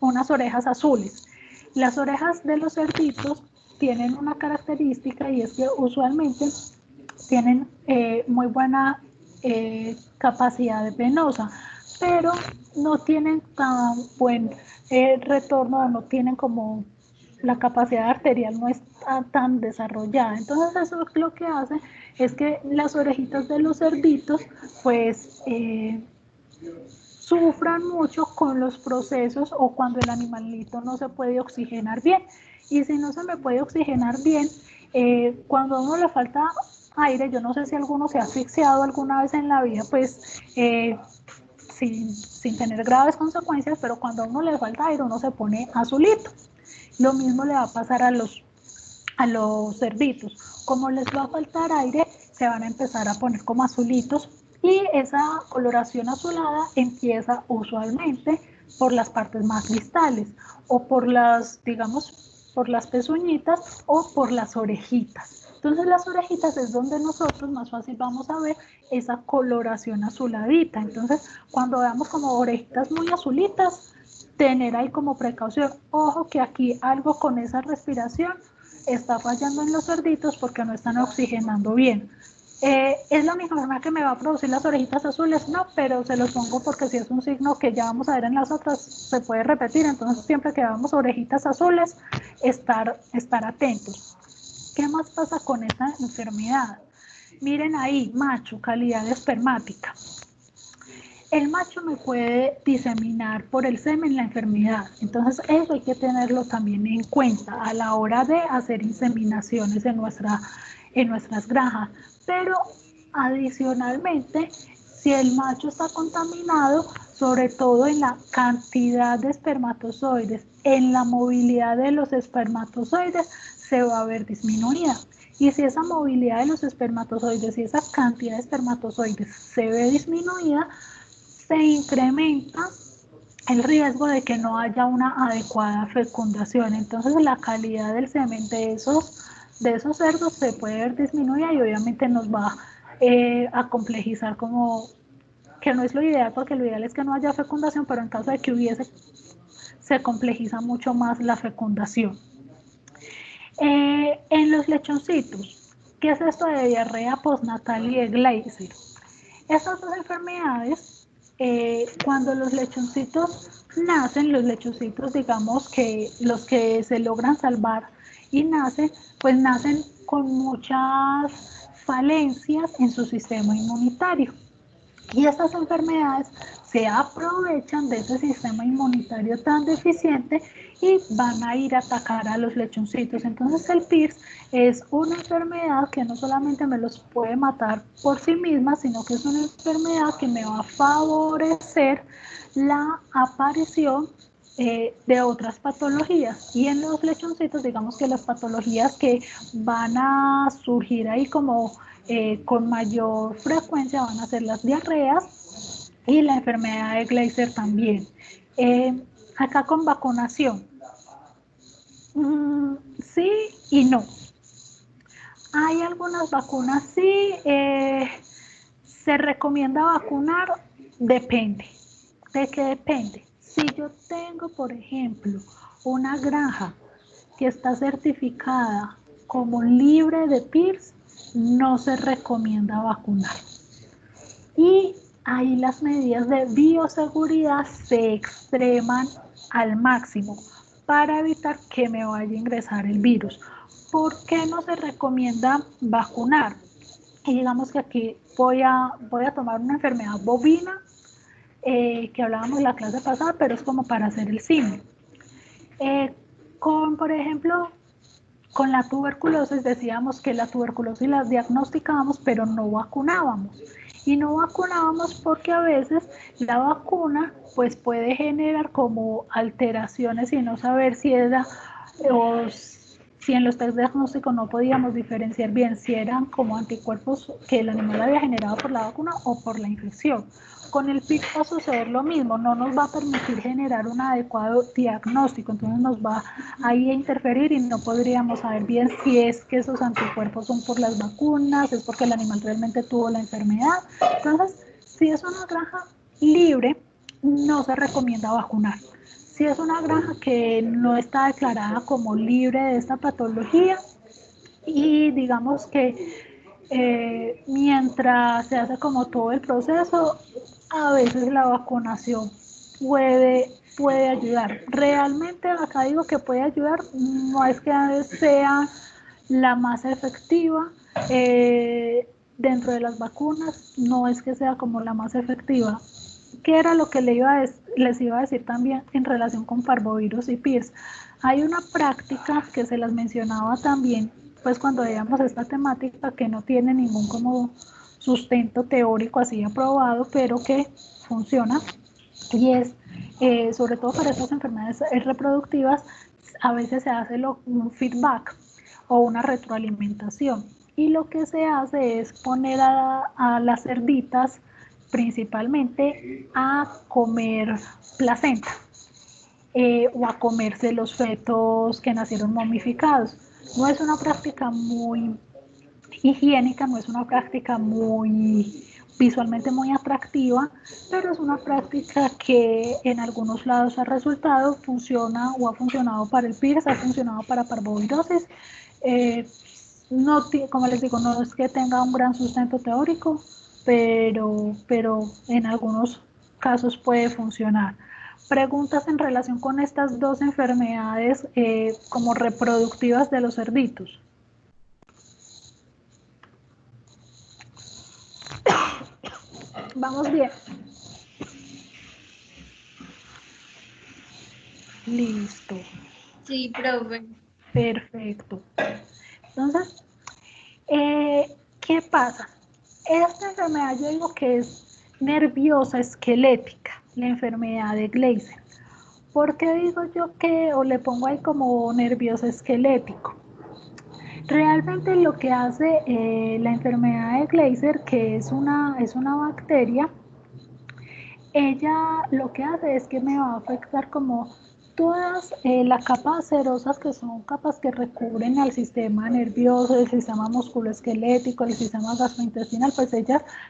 unas orejas azules. Las orejas de los cerditos tienen una característica y es que usualmente tienen muy buena capacidad venosa, pero no tienen tan buen retorno, no tienen como la capacidad arterial no está tan desarrollada. Entonces eso lo que hace es que las orejitas de los cerditos pues sufran mucho con los procesos o cuando el animalito no se puede oxigenar bien. Y si no se me puede oxigenar bien, cuando a uno le falta aire, yo no sé si alguno se ha asfixiado alguna vez en la vida, pues sin tener graves consecuencias, pero cuando a uno le falta aire, uno se pone azulito. Lo mismo le va a pasar a los cerditos. Como les va a faltar aire, se van a empezar a poner como azulitos y esa coloración azulada empieza usualmente por las partes más distales o por las, digamos, por las pezuñitas o por las orejitas. Entonces las orejitas es donde nosotros más fácil vamos a ver esa coloración azuladita. Entonces cuando veamos como orejitas muy azulitas, tener ahí como precaución, ojo que aquí algo con esa respiración está fallando en los cerditos porque no están oxigenando bien. ¿Es la misma forma que me va a producir las orejitas azules? No, pero se los pongo porque si es un signo que ya vamos a ver en las otras, se puede repetir. Entonces, siempre que veamos orejitas azules, estar atentos. ¿Qué más pasa con esta enfermedad? Miren ahí, macho, calidad espermática. El macho me puede diseminar por el semen la enfermedad, entonces eso hay que tenerlo también en cuenta a la hora de hacer inseminaciones en nuestras granjas, pero adicionalmente, si el macho está contaminado, sobre todo en la cantidad de espermatozoides, en la movilidad de los espermatozoides, se va a ver disminuida. Y si esa movilidad de los espermatozoides y esa cantidad de espermatozoides se ve disminuida, se incrementa el riesgo de que no haya una adecuada fecundación. Entonces la calidad del semen de esos cerdos se puede ver disminuida y obviamente nos va a complejizar como que no es lo ideal, porque lo ideal es que no haya fecundación, pero en caso de que hubiese, se complejiza mucho más la fecundación. En los lechoncitos, ¿qué es esto de diarrea postnatal y de Gleiser? Estas dos enfermedades cuando los lechoncitos nacen, los lechoncitos, digamos que los que se logran salvar y nacen, pues nacen con muchas falencias en su sistema inmunitario. Y estas enfermedades se aprovechan de ese sistema inmunitario tan deficiente y van a ir a atacar a los lechoncitos. Entonces el PIRS es una enfermedad que no solamente me los puede matar por sí misma, sino que es una enfermedad que me va a favorecer la aparición de otras patologías. Y en los lechoncitos, digamos que las patologías que van a surgir ahí como con mayor frecuencia van a ser las diarreas y la enfermedad de Gleiser también. Acá con vacunación, sí y no. Hay algunas vacunas, sí, se recomienda vacunar, depende. ¿De qué depende? Si yo tengo, por ejemplo, una granja que está certificada como libre de PIRS, no se recomienda vacunar. Y ahí las medidas de bioseguridad se extreman al máximo para evitar que me vaya a ingresar el virus. ¿Por qué no se recomienda vacunar? Y digamos que aquí voy a tomar una enfermedad bovina que hablábamos en la clase pasada, pero es como para hacer el símil. Por ejemplo, con la tuberculosis decíamos que la tuberculosis la diagnosticábamos, pero no vacunábamos. Y no vacunábamos porque a veces la vacuna pues puede generar como alteraciones y no saber si era o si en los test diagnósticos no podíamos diferenciar bien si eran como anticuerpos que el animal había generado por la vacuna o por la infección. Con el PIC va a suceder lo mismo, no nos va a permitir generar un adecuado diagnóstico, entonces nos va ahí a interferir y no podríamos saber bien si es que esos anticuerpos son por las vacunas, es porque el animal realmente tuvo la enfermedad. Entonces, si es una granja libre, no se recomienda vacunar. Si es una granja que no está declarada como libre de esta patología y digamos que mientras se hace como todo el proceso, a veces la vacunación puede ayudar. Realmente acá digo que puede ayudar, no es que sea la más efectiva. Dentro de las vacunas no es que sea como la más efectiva. ¿Qué era lo que les iba a decir también en relación con parvovirus y PIRS? Hay una práctica que se las mencionaba también, pues cuando veíamos esta temática, que no tiene ningún como sustento teórico así aprobado, pero que funciona, y es, sobre todo para estas enfermedades reproductivas, a veces se hace un feedback o una retroalimentación. Y lo que se hace es poner a las cerditas principalmente a comer placenta o a comerse los fetos que nacieron momificados. No es una práctica muy higiénica, no es una práctica muy visualmente muy atractiva, pero es una práctica que en algunos lados ha resultado, funciona o ha funcionado para el PIRS, ha funcionado para parvovirosis. No, como les digo, no es que tenga un gran sustento teórico, pero en algunos casos puede funcionar. Preguntas en relación con estas dos enfermedades como reproductivas de los cerditos. Vamos bien. Listo. Sí, profe. Perfecto. Entonces, ¿qué pasa? Esta enfermedad yo digo que es nerviosa esquelética, la enfermedad de Gleiser. ¿Por qué digo yo que, o le pongo ahí como nervioso esquelético? Realmente lo que hace la enfermedad de Gleiser, que es una bacteria, ella lo que hace es que me va a afectar como todas las capas cerosas, que son capas que recubren al sistema nervioso, el sistema musculoesquelético, el sistema gastrointestinal, pues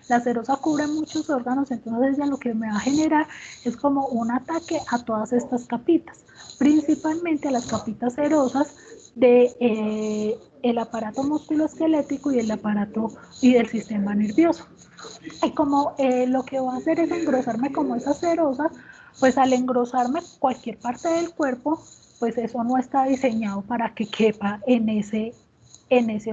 la serosa cubre muchos órganos, entonces ella lo que me va a generar es como un ataque a todas estas capitas, principalmente a las capitas serosas el aparato musculoesquelético y el aparato y del sistema nervioso. Y como lo que va a hacer es engrosarme como esa serosa, pues al engrosarme cualquier parte del cuerpo, pues eso no está diseñado para que quepa en ese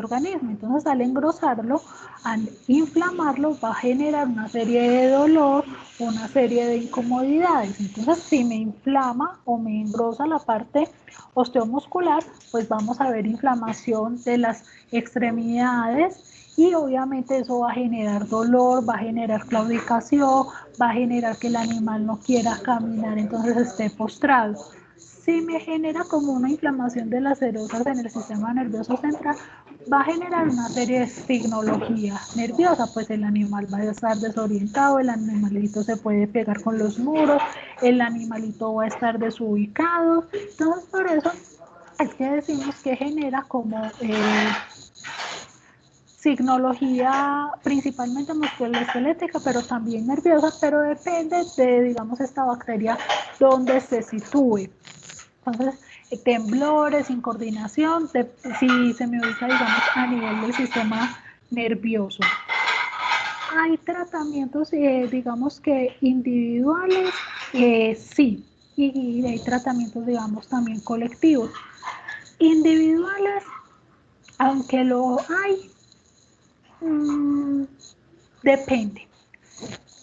organismo. Entonces al engrosarlo, al inflamarlo, va a generar una serie de dolor, una serie de incomodidades. Entonces si me inflama o me engrosa la parte osteomuscular, pues vamos a ver inflamación de las extremidades y obviamente eso va a generar dolor, va a generar claudicación, va a generar que el animal no quiera caminar, entonces esté postrado. Si me genera como una inflamación de las serosas en el sistema nervioso central, va a generar una serie de signología nerviosa, pues el animal va a estar desorientado, el animalito se puede pegar con los muros, el animalito va a estar desubicado. Entonces por eso es que decimos que genera como signología principalmente musculoesquelética, pero también nerviosa, pero depende de, digamos, esta bacteria donde se sitúe. Entonces, temblores, incoordinación, si se me ubica, digamos, a nivel del sistema nervioso. Hay tratamientos, digamos que individuales, sí, y hay tratamientos, digamos, también colectivos. Individuales, aunque lo hay, depende.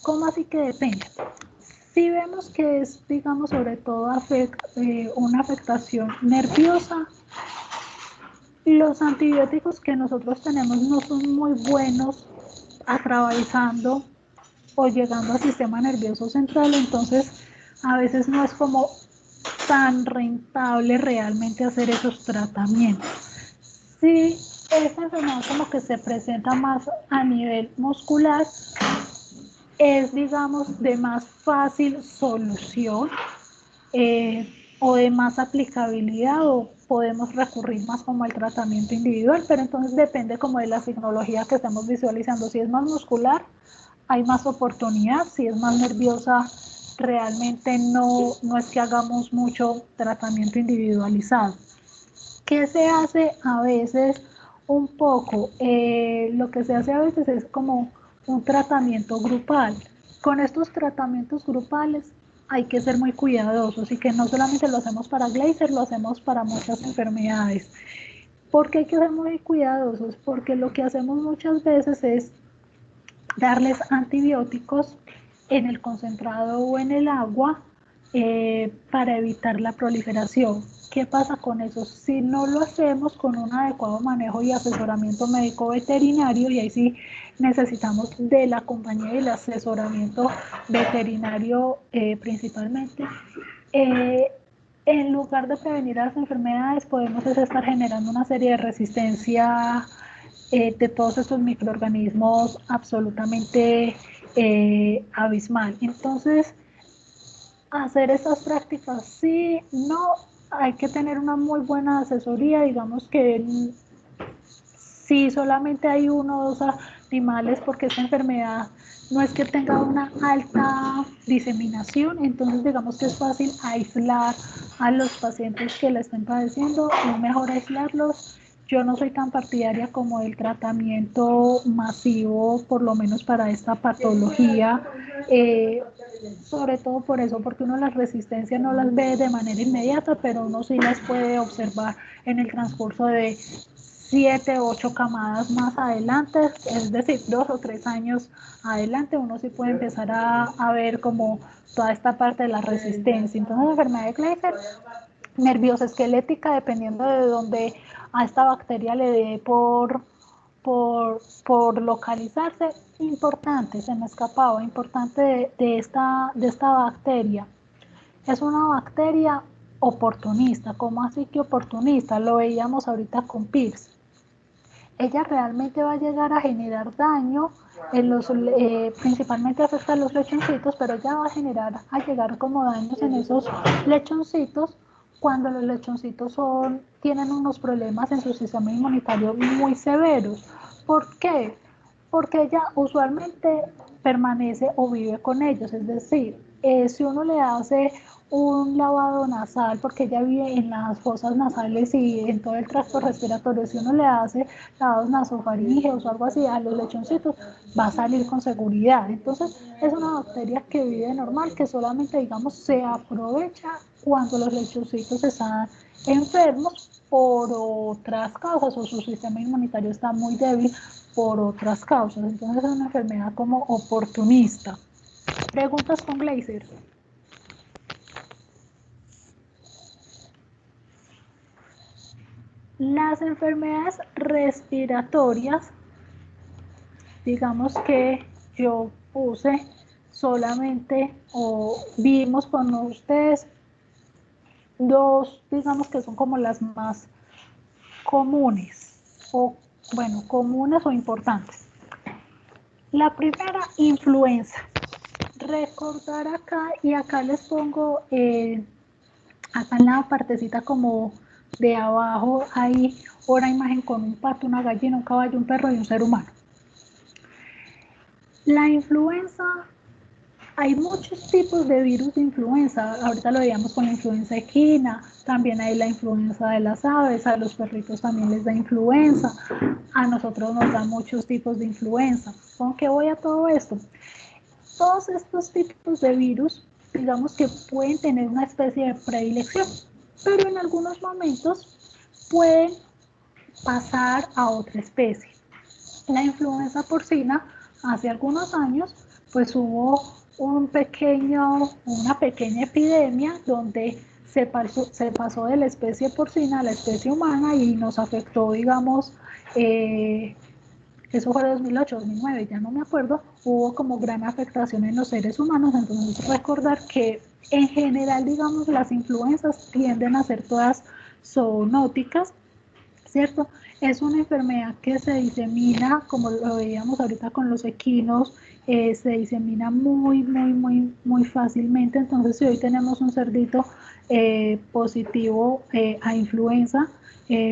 ¿Cómo así que depende? Si vemos que es, digamos, sobre todo una afectación nerviosa, los antibióticos que nosotros tenemos no son muy buenos atravesando o llegando al sistema nervioso central, entonces a veces no es como tan rentable realmente hacer esos tratamientos. Si esta enfermedad como que se presenta más a nivel muscular, es, digamos, de más fácil solución o de más aplicabilidad, o podemos recurrir más como al tratamiento individual, pero entonces depende como de la signología que estemos visualizando. Si es más muscular, hay más oportunidad. Si es más nerviosa, realmente no es que hagamos mucho tratamiento individualizado. ¿Qué se hace a veces? Un poco, lo que se hace a veces es como un tratamiento grupal. Con estos tratamientos grupales hay que ser muy cuidadosos y que no solamente lo hacemos para Gleiser, lo hacemos para muchas enfermedades. ¿Por qué hay que ser muy cuidadosos? Porque lo que hacemos muchas veces es darles antibióticos en el concentrado o en el agua para evitar la proliferación. ¿Qué pasa con eso? Si no lo hacemos con un adecuado manejo y asesoramiento médico veterinario, y ahí sí necesitamos de la compañía y el asesoramiento veterinario principalmente, en lugar de prevenir las enfermedades, podemos estar generando una serie de resistencia de todos estos microorganismos absolutamente abismal. Entonces, hacer estas prácticas, sí, no, hay que tener una muy buena asesoría, digamos que si solamente hay uno o dos animales, porque esta enfermedad no es que tenga una alta diseminación, entonces digamos que es fácil aislar a los pacientes que la estén padeciendo, es mejor aislarlos. Yo no soy tan partidaria como el tratamiento masivo, por lo menos para esta patología, sobre todo por eso, porque uno las resistencias no las ve de manera inmediata, pero uno sí las puede observar en el transcurso de 7, 8 camadas más adelante, es decir, 2 o 3 años adelante, uno sí puede empezar a ver como toda esta parte de la resistencia. Entonces, la enfermedad de Gleiser nerviosa esquelética, dependiendo de dónde a esta bacteria le dé por localizarse, importante, se me escapaba, importante de esta bacteria. Es una bacteria oportunista. ¿Cómo así que oportunista? Lo veíamos ahorita con PIRS. Ella realmente va a llegar a generar daño en los, principalmente afecta a los lechoncitos, pero ella va a llegar como daños en esos lechoncitos cuando los lechoncitos tienen unos problemas en su sistema inmunitario muy severos. ¿Por qué? Porque ella usualmente permanece o vive con ellos, es decir, si uno le hace un lavado nasal, porque ella vive en las fosas nasales y en todo el tracto respiratorio, si uno le hace lavados nasofaringeos o algo así a los lechoncitos, va a salir con seguridad. Entonces, es una bacteria que vive normal, que solamente, digamos, se aprovecha cuando los lechoncitos están enfermos por otras causas o su sistema inmunitario está muy débil por otras causas. Entonces, es una enfermedad como oportunista. Preguntas con Glazer. Las enfermedades respiratorias, digamos que yo puse solamente o vimos con ustedes dos, digamos que son como las más comunes o bueno, comunes o importantes. La primera, influenza. Recordar acá, y acá les pongo acá en la partecita como de abajo hay una imagen con un pato, una gallina, un caballo, un perro y un ser humano. La influenza, hay muchos tipos de virus de influenza. Ahorita lo veíamos con la influenza equina, también hay la influenza de las aves, a los perritos también les da influenza, a nosotros nos da muchos tipos de influenza. ¿Con qué voy a todo esto? Todos estos tipos de virus, digamos que pueden tener una especie de predilección, pero en algunos momentos pueden pasar a otra especie. La influenza porcina, hace algunos años, pues hubo una pequeña epidemia donde se pasó de la especie porcina a la especie humana y nos afectó, digamos, eso fue 2008, 2009, ya no me acuerdo, hubo como gran afectación en los seres humanos. Entonces recordar que en general, digamos, las influencias tienden a ser todas zoonóticas, ¿cierto? Es una enfermedad que se disemina, como lo veíamos ahorita con los equinos, se disemina muy fácilmente. Entonces, si hoy tenemos un cerdito positivo a influenza,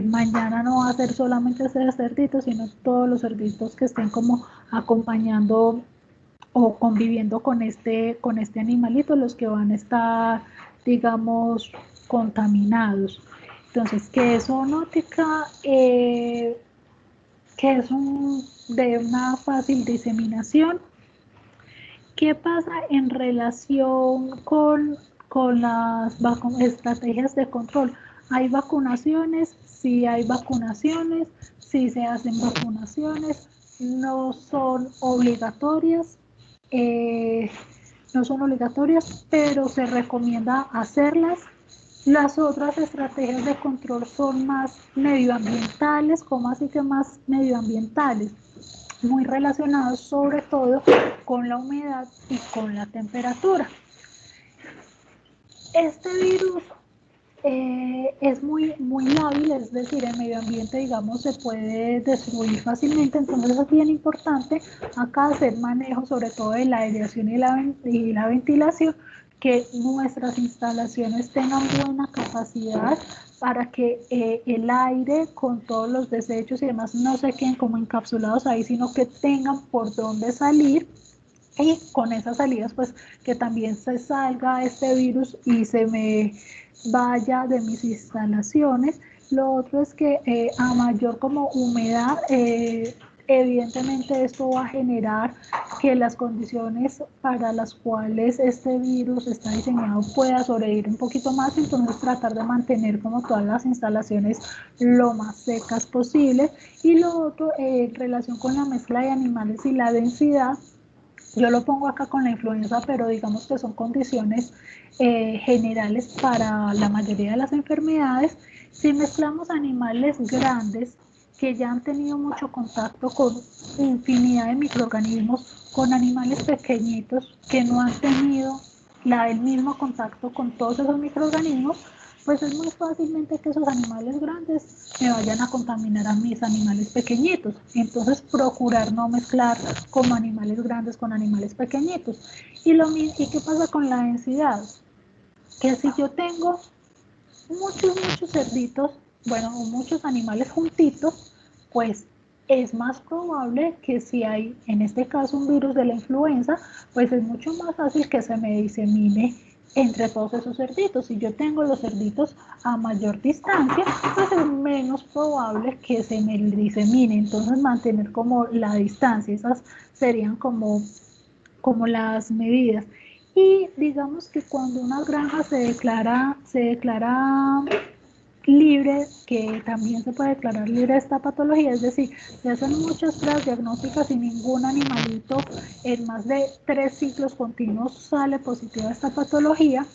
mañana no va a ser solamente ese cerdito, sino todos los cerditos que estén como acompañando o conviviendo con este animalito, los que van a estar, digamos, contaminados. Entonces, ¿qué es zoonótica? Que es de una fácil diseminación. ¿Qué pasa en relación con las estrategias de control? ¿Hay vacunaciones? Sí hay vacunaciones, sí se hacen vacunaciones, no son obligatorias, no son obligatorias, pero se recomienda hacerlas. Las otras estrategias de control son más medioambientales. ¿Cómo así que más medioambientales? Muy relacionados sobre todo con la humedad y con la temperatura. Este virus es muy lábil, es decir, el medio ambiente, digamos, se puede destruir fácilmente. Entonces es bien importante acá hacer manejo sobre todo de la aireación y la ventilación, que nuestras instalaciones tengan buena capacidad para que el aire con todos los desechos y demás no se queden como encapsulados ahí, sino que tengan por dónde salir. Y con esas salidas, pues que también se salga este virus y se me vaya de mis instalaciones. Lo otro es que a mayor como humedad, evidentemente esto va a generar que las condiciones para las cuales este virus está diseñado pueda sobrevivir un poquito más. Entonces tratar de mantener como todas las instalaciones lo más secas posible. Y lo otro, en relación con la mezcla de animales y la densidad, yo lo pongo acá con la influenza, pero digamos que son condiciones generales para la mayoría de las enfermedades. Si mezclamos animales grandes que ya han tenido mucho contacto con infinidad de microorganismos, con animales pequeñitos que no han tenido el mismo contacto con todos esos microorganismos, pues es muy fácilmente que esos animales grandes me vayan a contaminar a mis animales pequeñitos. Entonces procurar no mezclar como animales grandes con animales pequeñitos. ¿Y qué pasa con la densidad? Que si yo tengo muchos cerditos, bueno, o muchos animales juntitos, pues es más probable que si hay, en este caso, un virus de la influenza, pues es mucho más fácil que se me disemine entre todos esos cerditos. Si yo tengo los cerditos a mayor distancia, pues es menos probable que se me disemine. Entonces, mantener como la distancia, esas serían como las medidas. Y digamos que cuando una granja se declara libre, que también se puede declarar libre de esta patología, es decir, se hacen muchas pruebas diagnósticas y ningún animalito en más de 3 ciclos continuos sale positivo a esta patología.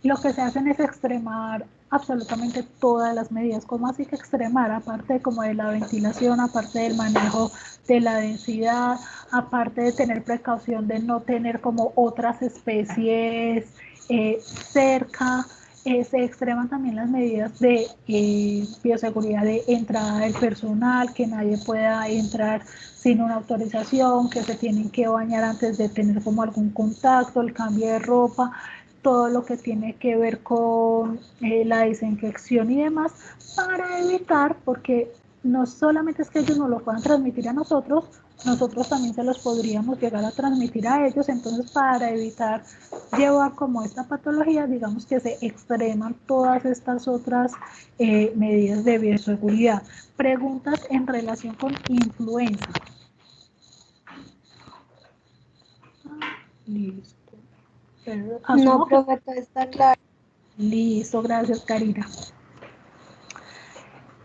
Lo que se hacen es extremar absolutamente todas las medidas. ¿Cómo así que extremar? Aparte como de la ventilación, aparte del manejo de la densidad, aparte de tener precaución de no tener como otras especies cerca, se extreman también las medidas de bioseguridad de entrada del personal, que nadie pueda entrar sin una autorización, que se tienen que bañar antes de tener como algún contacto, el cambio de ropa, todo lo que tiene que ver con la desinfección y demás, para evitar, porque no solamente es que ellos nos lo puedan transmitir a nosotros también se los podríamos llegar a transmitir a ellos. Entonces, para evitar llevar como esta patología, digamos que se extreman todas estas otras medidas de bioseguridad. Preguntas en relación con influenza. Listo. Pero, No, profe, todo está claro. Listo, gracias, Karina.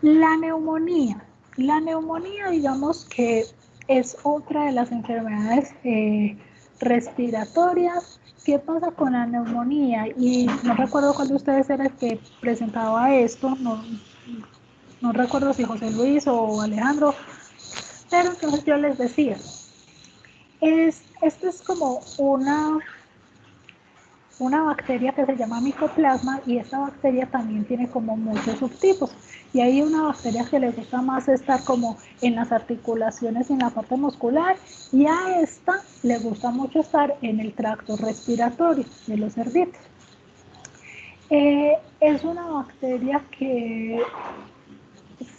La neumonía. La neumonía, digamos que es otra de las enfermedades respiratorias. ¿Qué pasa con la neumonía? Y no recuerdo cuál de ustedes era el que presentaba esto, no recuerdo si José Luis o Alejandro, pero entonces yo les decía, esto es como una bacteria que se llama micoplasma, y esta bacteria también tiene como muchos subtipos, y hay una bacteria que le gusta más estar como en las articulaciones y en la parte muscular, y a esta le gusta mucho estar en el tracto respiratorio de los cerditos. Es una bacteria que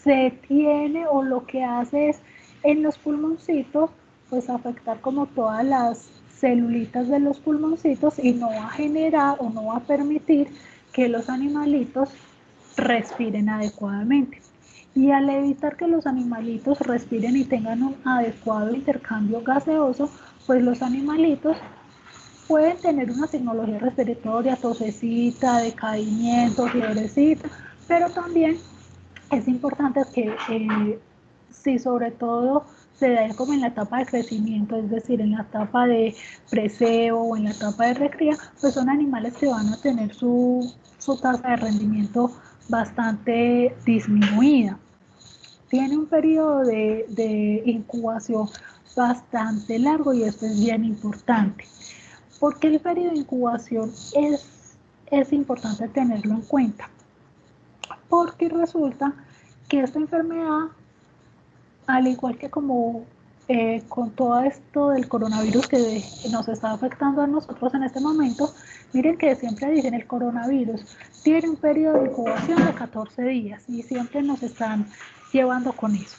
se tiene, o lo que hace es en los pulmoncitos pues afectar como todas las celulitas de los pulmoncitos, y no va a generar o no va a permitir que los animalitos respiren adecuadamente. Y al evitar que los animalitos respiren y tengan un adecuado intercambio gaseoso, pues los animalitos pueden tener una tecnología respiratoria, tosecita, decaimiento, fiebrecita, pero también es importante que si sobre todo se da como en la etapa de crecimiento, es decir, en la etapa de preseo o en la etapa de recría, pues son animales que van a tener su tasa de rendimiento bastante disminuida. Tiene un periodo de incubación bastante largo, y esto es bien importante. ¿Por qué el periodo de incubación es importante tenerlo en cuenta? Porque resulta que esta enfermedad, al igual que como con todo esto del coronavirus que nos está afectando a nosotros en este momento, miren que siempre dicen el coronavirus tiene un periodo de incubación de 14 días, y siempre nos están llevando con eso.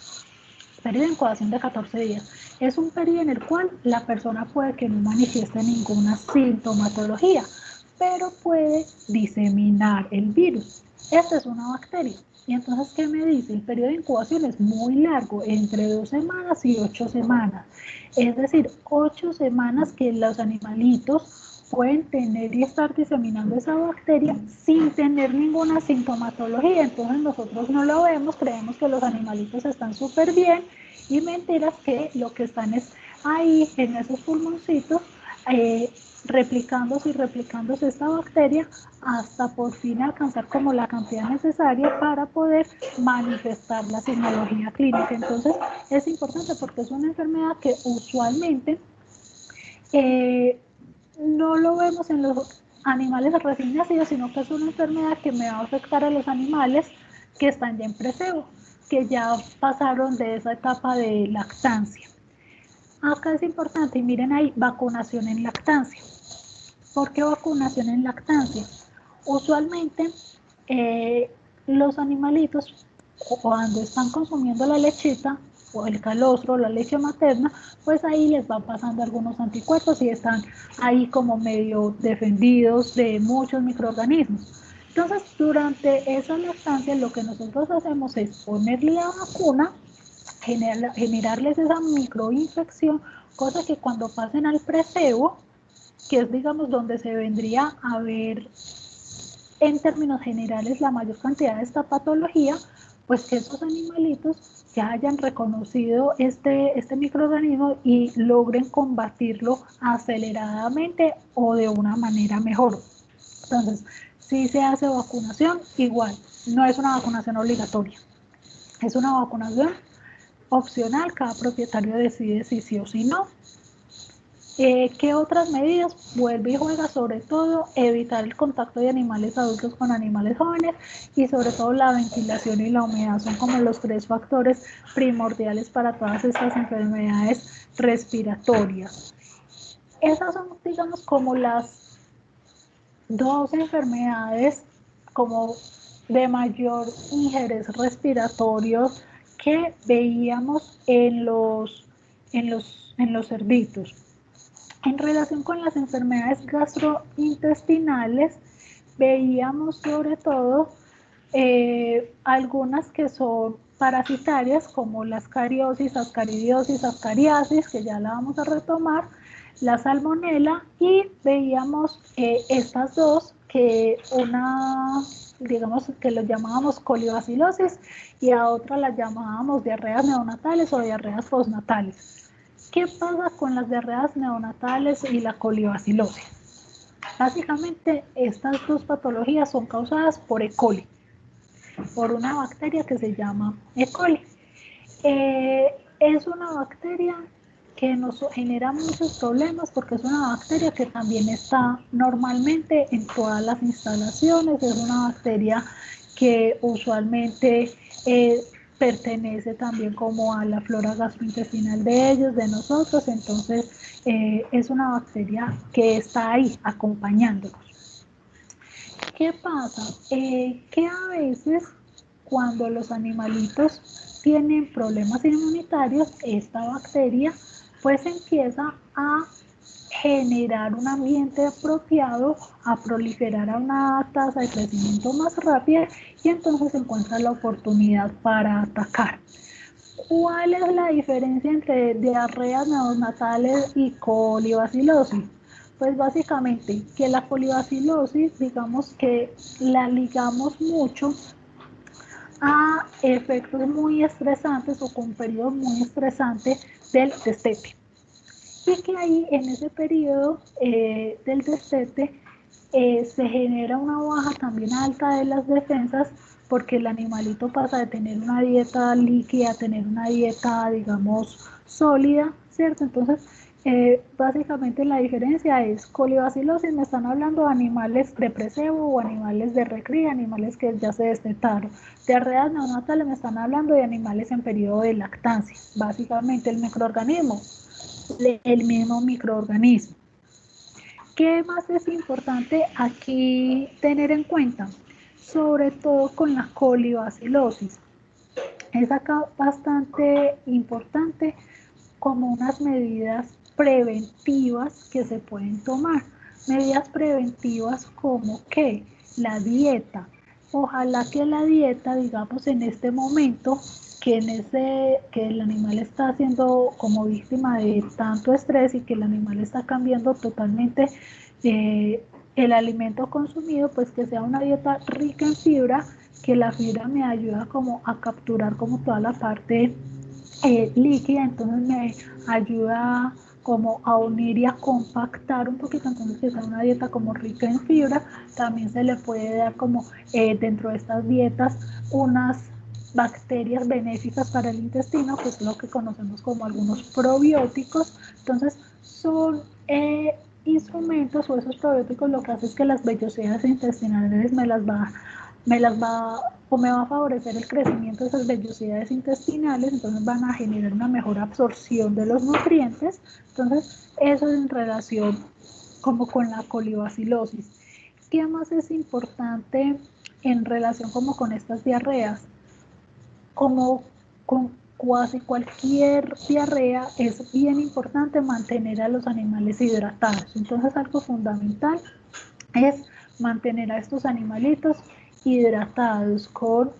Periodo de incubación de 14 días. Es un periodo en el cual la persona puede que no manifieste ninguna sintomatología, pero puede diseminar el virus. Esta es una bacteria. Y entonces, ¿qué me dice? El periodo de incubación es muy largo, entre 2 semanas y 8 semanas. Es decir, 8 semanas que los animalitos pueden tener y estar diseminando esa bacteria sin tener ninguna sintomatología. Entonces nosotros no lo vemos, creemos que los animalitos están súper bien, y mentiras que lo que están es ahí en esos pulmoncitos replicándose y replicándose esta bacteria hasta por fin alcanzar como la cantidad necesaria para poder manifestar la sintomatología clínica. Entonces es importante porque es una enfermedad que usualmente no lo vemos en los animales recién nacidos, sino que es una enfermedad que me va a afectar a los animales que están ya en preseo, que ya pasaron de esa etapa de lactancia. Acá es importante, y miren ahí, vacunación en lactancia. ¿Por qué vacunación en lactancia? Usualmente los animalitos cuando están consumiendo la lechita o el calostro, la leche materna, pues ahí les va pasando algunos anticuerpos y están ahí como medio defendidos de muchos microorganismos. Entonces, durante esa lactancia, lo que nosotros hacemos es ponerle la vacuna, generarles esa microinfección, cosa que cuando pasen al precebo, que es, digamos, donde se vendría a ver en términos generales la mayor cantidad de esta patología, pues que esos animalitos ya hayan reconocido este microorganismo y logren combatirlo aceleradamente o de una manera mejor. Entonces, si se hace vacunación, igual, no es una vacunación obligatoria, es una vacunación opcional, cada propietario decide si sí o si no. ¿Qué otras medidas? Vuelve y juega, sobre todo evitar el contacto de animales adultos con animales jóvenes y sobre todo la ventilación y la humedad son como los 3 factores primordiales para todas estas enfermedades respiratorias. Esas son, digamos, como las 2 enfermedades como de mayor interés respiratorio que veíamos en los cerditos. En relación con las enfermedades gastrointestinales, veíamos sobre todo algunas que son parasitarias, como la ascariosis, ascaridiosis, ascariasis, que ya la vamos a retomar, la salmonela, y veíamos estas 2, que una, digamos que lo llamábamos colibacilosis y a otra las llamábamos diarreas neonatales o diarreas postnatales. ¿Qué pasa con las diarreas neonatales y la colibacilosis? Básicamente, estas 2 patologías son causadas por E. coli, por una bacteria que se llama E. coli. Es una bacteria que nos genera muchos problemas porque es una bacteria que también está normalmente en todas las instalaciones, es una bacteria que usualmente pertenece también como a la flora gastrointestinal de ellos, de nosotros, entonces es una bacteria que está ahí acompañándonos. ¿Qué pasa? Que a veces cuando los animalitos tienen problemas inmunitarios, esta bacteria pues empieza a generar un ambiente apropiado, a proliferar a una tasa de crecimiento más rápida y entonces se encuentra la oportunidad para atacar. ¿Cuál es la diferencia entre diarreas neonatales y colibacilosis? Pues básicamente que la colibacilosis, digamos que la ligamos mucho a efectos muy estresantes o con periodos muy estresantes del destete. Y que ahí en ese periodo del destete se genera una baja también alta de las defensas porque el animalito pasa de tener una dieta líquida a tener una dieta, digamos, sólida, ¿cierto? Entonces, básicamente la diferencia es colibacilosis, me están hablando de animales de precebo o animales de recría, animales que ya se destetaron. Diarreas neonatales me están hablando de animales en periodo de lactancia, básicamente el microorganismo, el mismo microorganismo. ¿Qué más es importante aquí tener en cuenta? Sobre todo con la colibacilosis. Es acá bastante importante como unas medidas preventivas que se pueden tomar. Medidas preventivas como que la dieta. Ojalá que la dieta, digamos en este momento, que el animal está siendo como víctima de tanto estrés y que el animal está cambiando totalmente el alimento consumido, pues que sea una dieta rica en fibra, que la fibra me ayuda como a capturar como toda la parte líquida, entonces me ayuda como a unir y a compactar un poquito, entonces que sea una dieta como rica en fibra. También se le puede dar como dentro de estas dietas unas bacterias benéficas para el intestino, que es lo que conocemos como algunos probióticos. Entonces son instrumentos, o esos probióticos lo que hace es que las vellosidades intestinales me va a favorecer el crecimiento de esas vellosidades intestinales, entonces van a generar una mejor absorción de los nutrientes. Entonces eso es en relación como con la colibacilosis. ¿Qué más es importante en relación como con estas diarreas? como con casi cualquier diarrea, es bien importante mantener a los animales hidratados. Entonces, algo fundamental es mantener a estos animalitos hidratados con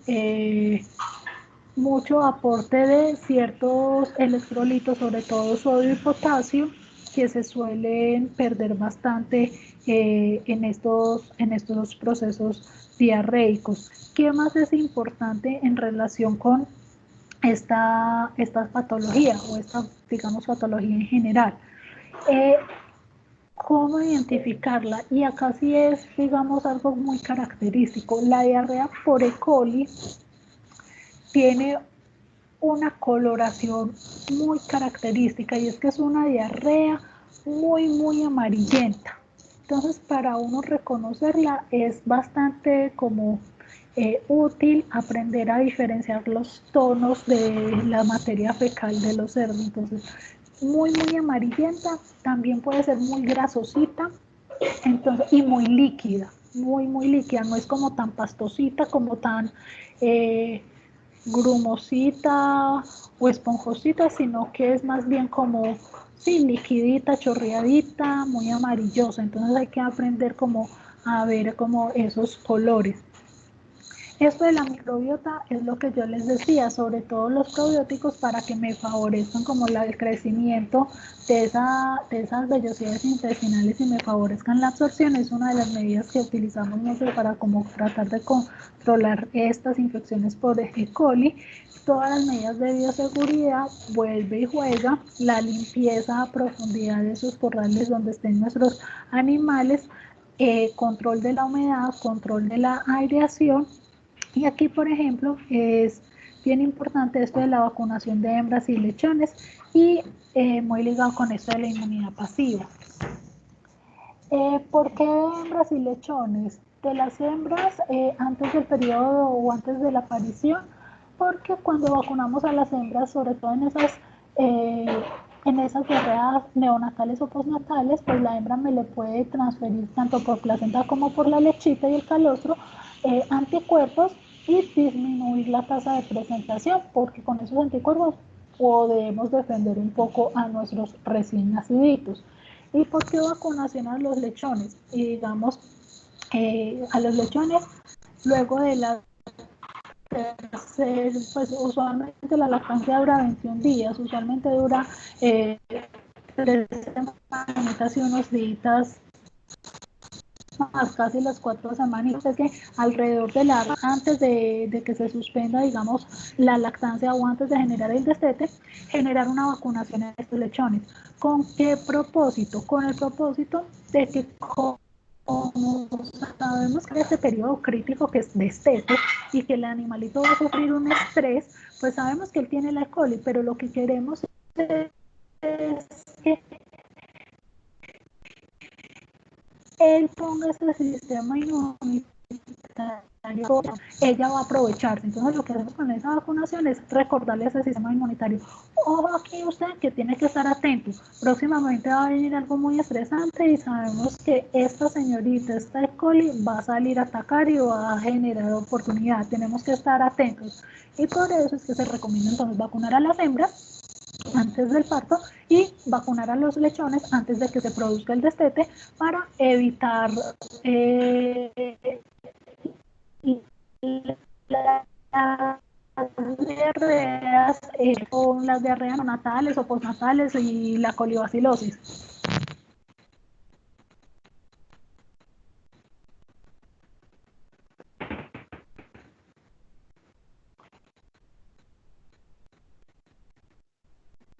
mucho aporte de ciertos electrolitos, sobre todo sodio y potasio, que se suelen perder bastante en estos procesos diarreicos. ¿Qué más es importante en relación con esta patología o esta, digamos, patología en general? ¿Cómo identificarla? Y acá sí es, digamos, algo muy característico. La diarrea por E. coli tiene una coloración muy característica y es que es una diarrea muy amarillenta. Entonces, para uno reconocerla es bastante como útil aprender a diferenciar los tonos de la materia fecal de los cerdos. Entonces, muy amarillenta, también puede ser muy grasosita, entonces, y muy líquida, no es como tan pastosita, como tan grumosita o esponjosita, sino que es más bien como, sí, liquidita, chorreadita, muy amarillosa. Entonces hay que aprender como a ver como esos colores. Esto de la microbiota es lo que yo les decía, sobre todo los probióticos para que me favorezcan como el crecimiento de esas vellosidades intestinales y me favorezcan la absorción. Es una de las medidas que utilizamos nosotros para como tratar de controlar estas infecciones por E. coli. Todas las medidas de bioseguridad, vuelve y juega, la limpieza a profundidad de esos corrales donde estén nuestros animales, control de la humedad, control de la aireación. Y aquí, por ejemplo, es bien importante esto de la vacunación de hembras y lechones y muy ligado con esto de la inmunidad pasiva. ¿Por qué hembras y lechones? De las hembras antes del periodo o antes de la aparición, porque cuando vacunamos a las hembras, sobre todo en esas diarreas neonatales o postnatales, pues la hembra me le puede transferir tanto por placenta como por la lechita y el calostro anticuerpos y disminuir la tasa de presentación, porque con esos anticuerpos podemos defender un poco a nuestros recién naciditos. ¿Y por qué vacunación a los lechones? Y digamos, a los lechones, luego de la pues usualmente la lactancia dura 21 días, usualmente dura 3 semanitas y unos días más, casi las 4 semanas. Es que alrededor de antes de que se suspenda, digamos, la lactancia o antes de generar el destete, generar una vacunación a estos lechones. ¿Con qué propósito? Con el propósito de que como sabemos que en este periodo crítico que es destete y que el animalito va a sufrir un estrés, pues sabemos que él tiene la E. coli, pero lo que queremos es que él ponga este sistema inmunitario, ella va a aprovecharse. Entonces lo que hacemos con esa vacunación es recordarle a ese sistema inmunitario, ojo aquí usted que tiene que estar atento, próximamente va a venir algo muy estresante y sabemos que esta señorita, esta E. coli va a salir a atacar y va a generar oportunidad, tenemos que estar atentos y por eso es que se recomienda entonces vacunar a las hembras antes del parto y vacunar a los lechones antes de que se produzca el destete para evitar las diarreas o las diarreas neonatales o postnatales y la colibacilosis.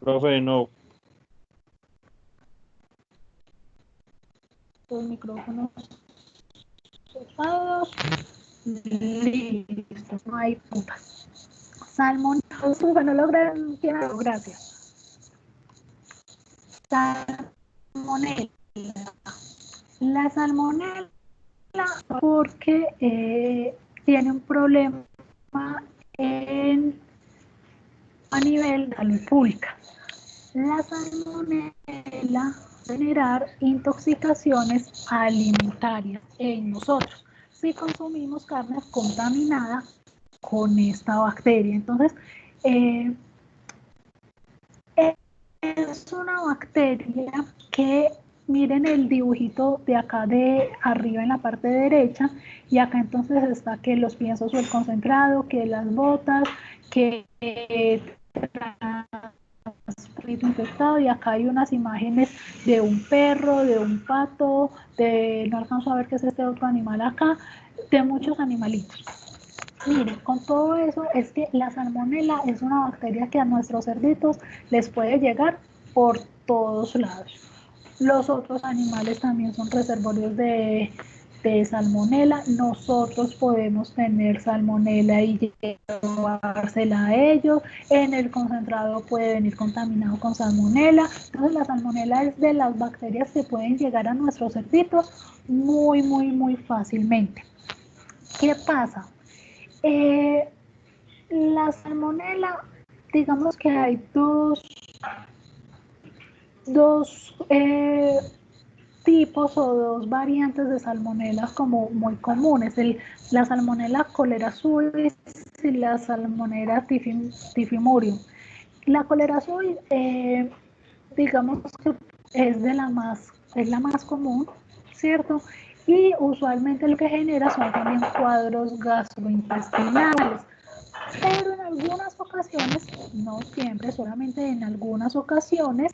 Profe, no. Los micrófonos cerrados. Listo, no hay puntas. Salmón, bueno, lograron, gracias. Salmonella. La salmonella porque tiene un problema a nivel de salud pública. La salmonella puede generar intoxicaciones alimentarias en nosotros. Si consumimos carne contaminada con esta bacteria. Entonces, es una bacteria que, miren el dibujito de acá de arriba en la parte derecha, y acá entonces está que los piensos o el concentrado, que las botas, que infectado, y acá hay unas imágenes de un perro, de un pato, no alcanzo a ver qué es este otro animal acá, de muchos animalitos. Miren, con todo eso es que la salmonela es una bacteria que a nuestros cerditos les puede llegar por todos lados. Los otros animales también son reservorios de salmonela. Nosotros podemos tener salmonela y llevársela a ellos. En el concentrado puede venir contaminado con salmonela. Entonces la salmonela es de las bacterias que pueden llegar a nuestros cerditos muy fácilmente. ¿Qué pasa? La salmonela, digamos que hay dos tipos o dos variantes de salmonela como muy comunes, la salmonela cholera suis y la salmonela typhimurium. La cholera suis, digamos que es la más común, ¿cierto? Y usualmente lo que genera son también cuadros gastrointestinales. Pero en algunas ocasiones, no siempre, solamente en algunas ocasiones,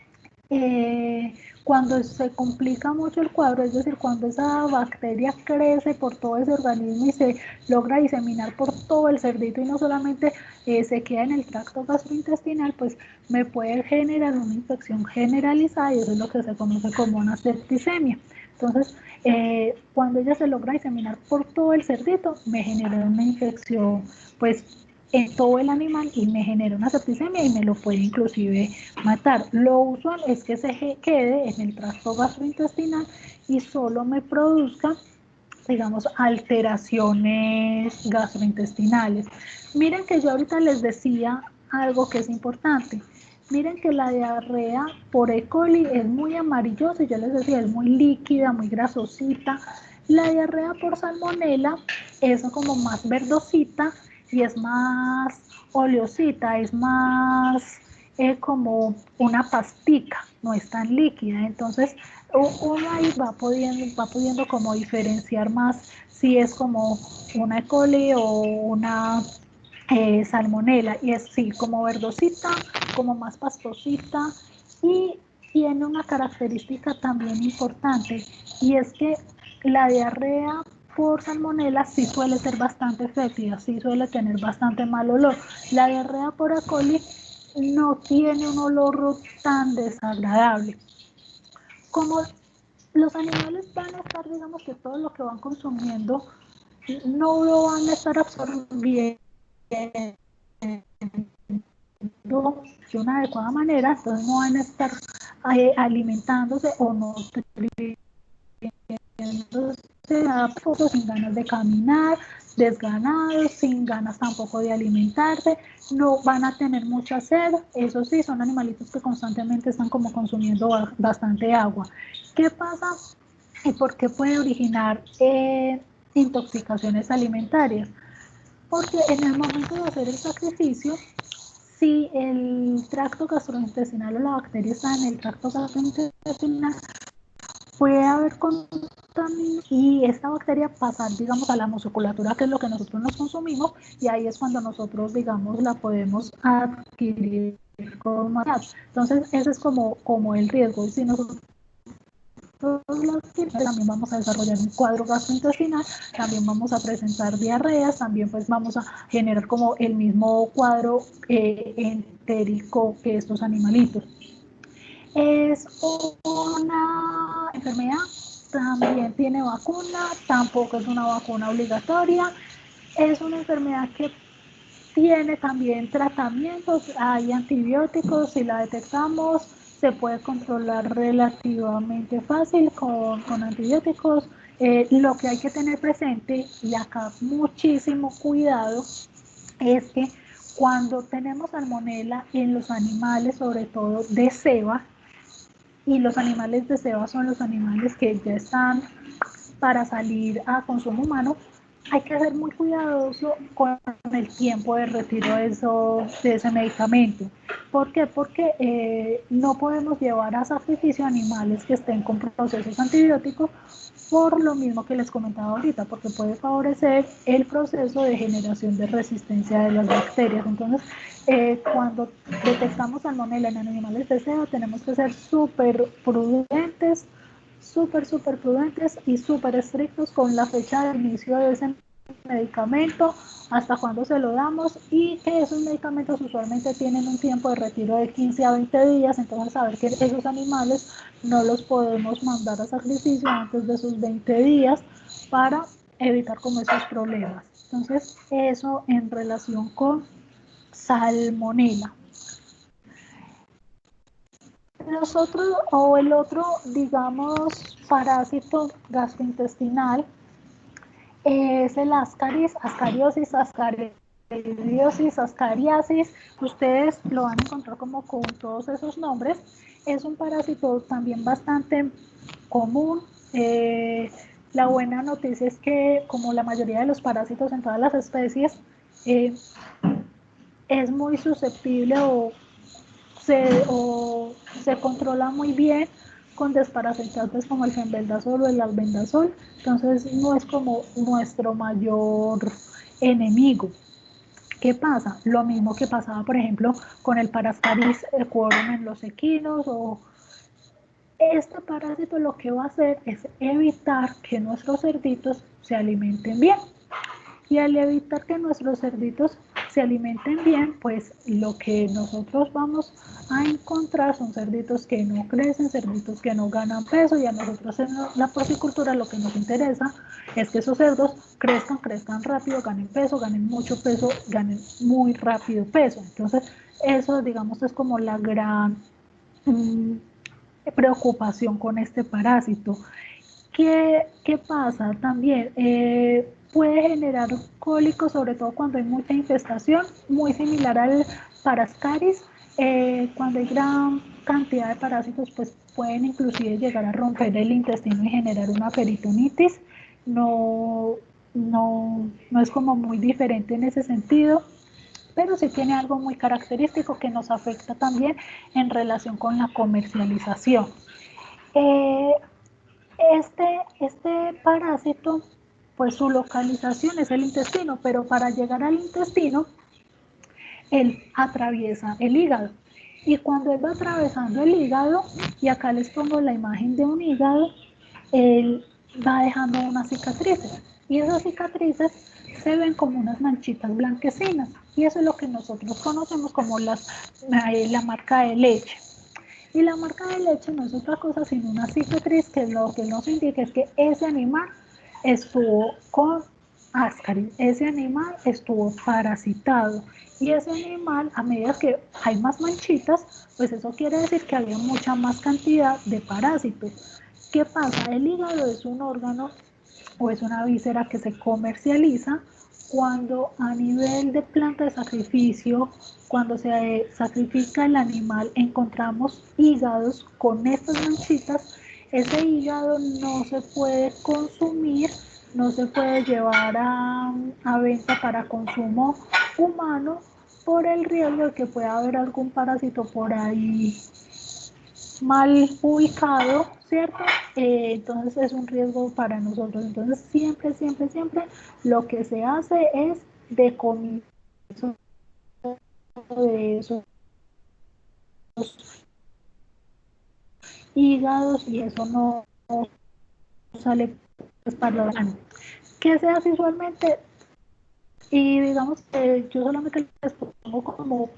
cuando se complica mucho el cuadro, es decir, cuando esa bacteria crece por todo ese organismo y se logra diseminar por todo el cerdito y no solamente se queda en el tracto gastrointestinal, pues me puede generar una infección generalizada, y eso es lo que se conoce como una septicemia. Entonces, cuando ella se logra diseminar por todo el cerdito, me genera una infección, pues, en todo el animal, y me genera una septicemia y me lo puede inclusive matar. Lo usual es que se quede en el tracto gastrointestinal y solo me produzca, digamos, alteraciones gastrointestinales. Miren que yo ahorita les decía algo que es importante. Miren que la diarrea por E. coli es muy amarillosa, y yo les decía, es muy líquida, muy grasosita. La diarrea por salmonela es como más verdosita y es más oleosita, es más como una pastica, no es tan líquida. Entonces uno ahí va pudiendo como diferenciar más si es como una E. coli o una salmonela, y es sí, como verdosita, como más pastosita, y tiene una característica también importante, y es que la diarrea por salmonela sí suele ser bastante fétida, sí suele tener bastante mal olor. La diarrea por E. coli no tiene un olor tan desagradable. Como los animales van a estar, digamos que todo lo que van consumiendo no lo van a estar absorbiendo de una adecuada manera, entonces no van a estar alimentándose o nutriéndose sin ganas de caminar, desganados, sin ganas tampoco de alimentarse, no van a tener mucha sed. Eso sí, son animalitos que constantemente están como consumiendo bastante agua. ¿Qué pasa y por qué puede originar intoxicaciones alimentarias? Porque en el momento de hacer el sacrificio, si el tracto gastrointestinal o la bacteria está en el tracto gastrointestinal, puede haber contaminación y esta bacteria pasar, digamos, a la musculatura, que es lo que nosotros nos consumimos, y ahí es cuando nosotros, digamos, la podemos adquirir con más. Entonces, ese es como el riesgo. Si nosotros también vamos a desarrollar un cuadro gastrointestinal, también vamos a presentar diarreas, también pues vamos a generar como el mismo cuadro entérico que estos animalitos. Es una enfermedad, también tiene vacuna, tampoco es una vacuna obligatoria, es una enfermedad que tiene también tratamientos, hay antibióticos, si la detectamos se puede controlar relativamente fácil con antibióticos. Lo que hay que tener presente, y acá muchísimo cuidado, es que cuando tenemos salmonela en los animales, sobre todo de ceba, y los animales de ceba son los animales que ya están para salir a consumo humano, hay que ser muy cuidadoso con el tiempo de retiro de ese medicamento. ¿Por qué? Porque no podemos llevar a sacrificio animales que estén con procesos antibióticos por lo mismo que les comentaba ahorita, porque puede favorecer el proceso de generación de resistencia de las bacterias. Entonces, cuando detectamos salmonela en animales de SEO, tenemos que ser súper prudentes, súper prudentes y súper estrictos con la fecha de inicio de ese medicamento, hasta cuándo se lo damos, y que esos medicamentos usualmente tienen un tiempo de retiro de 15 a 20 días, entonces saber que esos animales no los podemos mandar a sacrificio antes de esos 20 días para evitar como esos problemas. Entonces, eso en relación con salmonela. Nosotros, o el otro, digamos, parásito gastrointestinal es el ascariosis, ascariasis. Ustedes lo van a encontrar como con todos esos nombres. Es un parásito también bastante común. La buena noticia es que, como la mayoría de los parásitos en todas las especies, es muy susceptible o se controla muy bien con desparasitantes como el fenbendazol o el albendazol. Entonces no es como nuestro mayor enemigo. ¿Qué pasa? Lo mismo que pasaba, por ejemplo, con el Parascaris equorum en los equinos. O este parásito lo que va a hacer es evitar que nuestros cerditos se alimenten bien. Y al evitar que nuestros cerditos se alimenten bien, pues lo que nosotros vamos a encontrar son cerditos que no crecen, cerditos que no ganan peso, y a nosotros en la porcicultura lo que nos interesa es que esos cerdos crezcan rápido, ganen mucho peso, ganen muy rápido peso. Entonces, eso, digamos, es como la gran preocupación con este parásito. ¿Qué pasa? También puede generar cólicos, sobre todo cuando hay mucha infestación, muy similar al Parascaris. Cuando hay gran cantidad de parásitos, pues pueden inclusive llegar a romper el intestino y generar una peritonitis. No, no es como muy diferente en ese sentido, pero sí tiene algo muy característico que nos afecta también en relación con la comercialización. Eh, este parásito, pues su localización es el intestino, pero para llegar al intestino, él atraviesa el hígado. Y cuando él va atravesando el hígado, y acá les pongo la imagen de un hígado, él va dejando unas cicatrices. Y esas cicatrices se ven como unas manchitas blanquecinas. Y eso es lo que nosotros conocemos como la marca de leche. Y la marca de leche no es otra cosa sino una cicatriz, que lo que nos indica es que ese animal estuvo con Ascaris, ese animal estuvo parasitado, y ese animal, a medida que hay más manchitas, pues eso quiere decir que había mucha más cantidad de parásitos. ¿Qué pasa? El hígado es un órgano o es una víscera que se comercializa cuando a nivel de planta de sacrificio, cuando se sacrifica el animal, encontramos hígados con estas manchitas. Ese hígado no se puede consumir, no se puede llevar a venta para consumo humano, por el riesgo de que pueda haber algún parásito por ahí mal ubicado, ¿cierto? Entonces es un riesgo para nosotros. Entonces siempre lo que se hace es decomiso de esos hígados, y eso no sale pues para lo grande. ¿Qué se hace usualmente? Y digamos que yo solamente les pongo como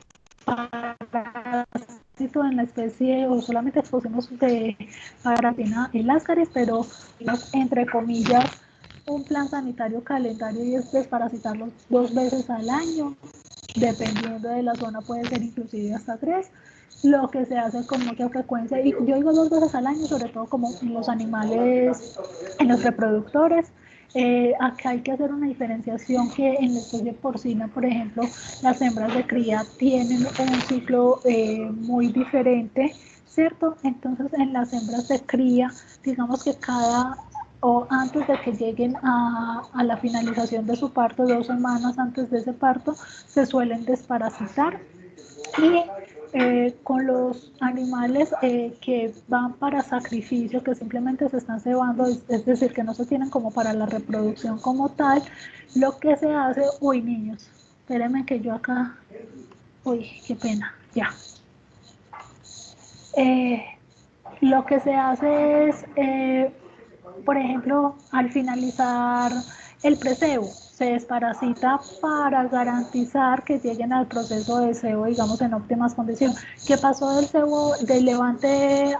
parásito en la especie, o solamente expusimos de paratina el Ascaris, pero entre comillas un plan sanitario calendario, y es desparasitarlos 2 veces al año, dependiendo de la zona puede ser inclusive hasta 3. Lo que se hace con mucha frecuencia, y yo digo 2 veces al año, sobre todo como en los animales, en los reproductores. Acá hay que hacer una diferenciación, que en la especie porcina, por ejemplo, las hembras de cría tienen un ciclo muy diferente, ¿cierto? Entonces en las hembras de cría, digamos que cada o antes de que lleguen a la finalización de su parto, 2 semanas antes de ese parto, se suelen desparasitar. Y con los animales que van para sacrificio, que simplemente se están cebando, es decir, que no se tienen como para la reproducción como tal, lo que se hace, uy niños, espérenme que yo acá, uy, qué pena, ya. Lo que se hace es, por ejemplo, al finalizar el precebo, se desparasita para garantizar que lleguen al proceso de cebo, digamos, en óptimas condiciones. ¿Qué pasó del cebo, del levante,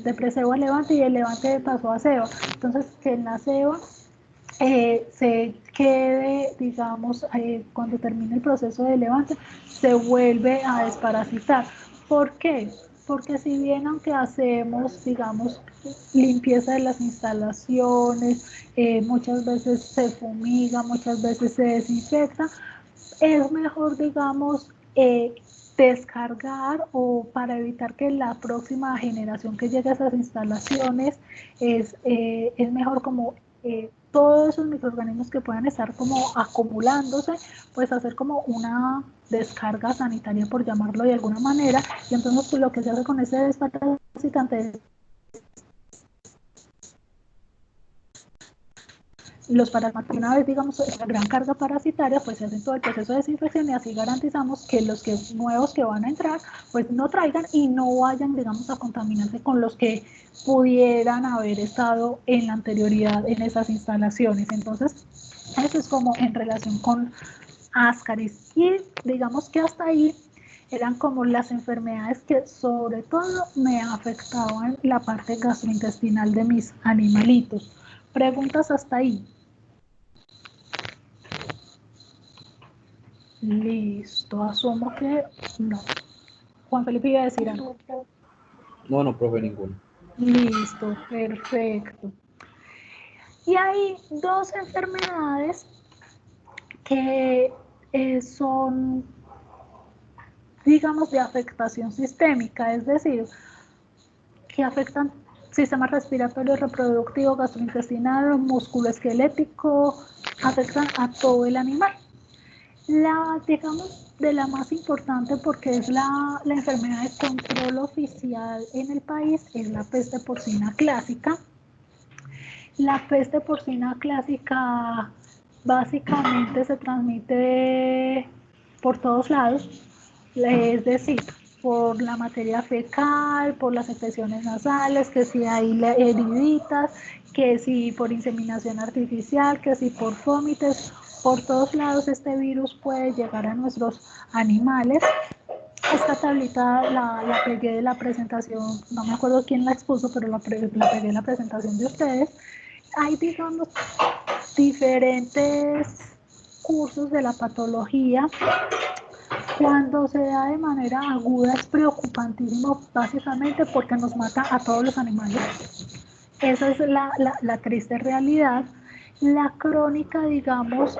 de precebo a levante y el levante pasó a ceba? Entonces, que en la ceba se quede, digamos, cuando termine el proceso de levante, se vuelve a desparasitar. ¿Por qué? Porque si bien aunque hacemos, digamos, limpieza de las instalaciones, muchas veces se fumiga, muchas veces se desinfecta, es mejor, digamos, descargar o para evitar que la próxima generación que llegue a esas instalaciones es mejor como todos esos microorganismos que puedan estar como acumulándose, pues hacer como una descarga sanitaria, por llamarlo de alguna manera, y entonces pues, lo que se hace con ese desparasitante es los parásitos, una vez digamos la gran carga parasitaria, pues se hacen todo el proceso de desinfección y así garantizamos que los que nuevos que van a entrar, pues no traigan y no vayan, digamos, a contaminarse con los que pudieran haber estado en la anterioridad en esas instalaciones. Entonces, eso es como en relación con Ascaris. Y digamos que hasta ahí eran como las enfermedades que sobre todo me afectaban la parte gastrointestinal de mis animalitos. Preguntas hasta ahí. Listo, asumo que no. Juan Felipe iba a decir algo. No, no, profe, ninguno. Listo, perfecto. Y hay 2 enfermedades que son, digamos, de afectación sistémica, es decir, que afectan sistema respiratorio, reproductivo, gastrointestinal, musculoesquelético, afectan a todo el animal. Digamos, de la más importante porque es la enfermedad de control oficial en el país, es la peste porcina clásica. La peste porcina clásica básicamente se transmite por todos lados, es decir, por la materia fecal, por las secreciones nasales, que si hay heriditas, que si por inseminación artificial, que si por vómitos, por todos lados este virus puede llegar a nuestros animales. Esta tablita la pegué de la presentación, no me acuerdo quién la expuso, pero la pegué de la presentación de ustedes. Hay, digamos, diferentes cursos de la patología. Cuando se da de manera aguda es preocupantísimo, básicamente porque nos mata a todos los animales. Esa es la triste realidad. La crónica, digamos,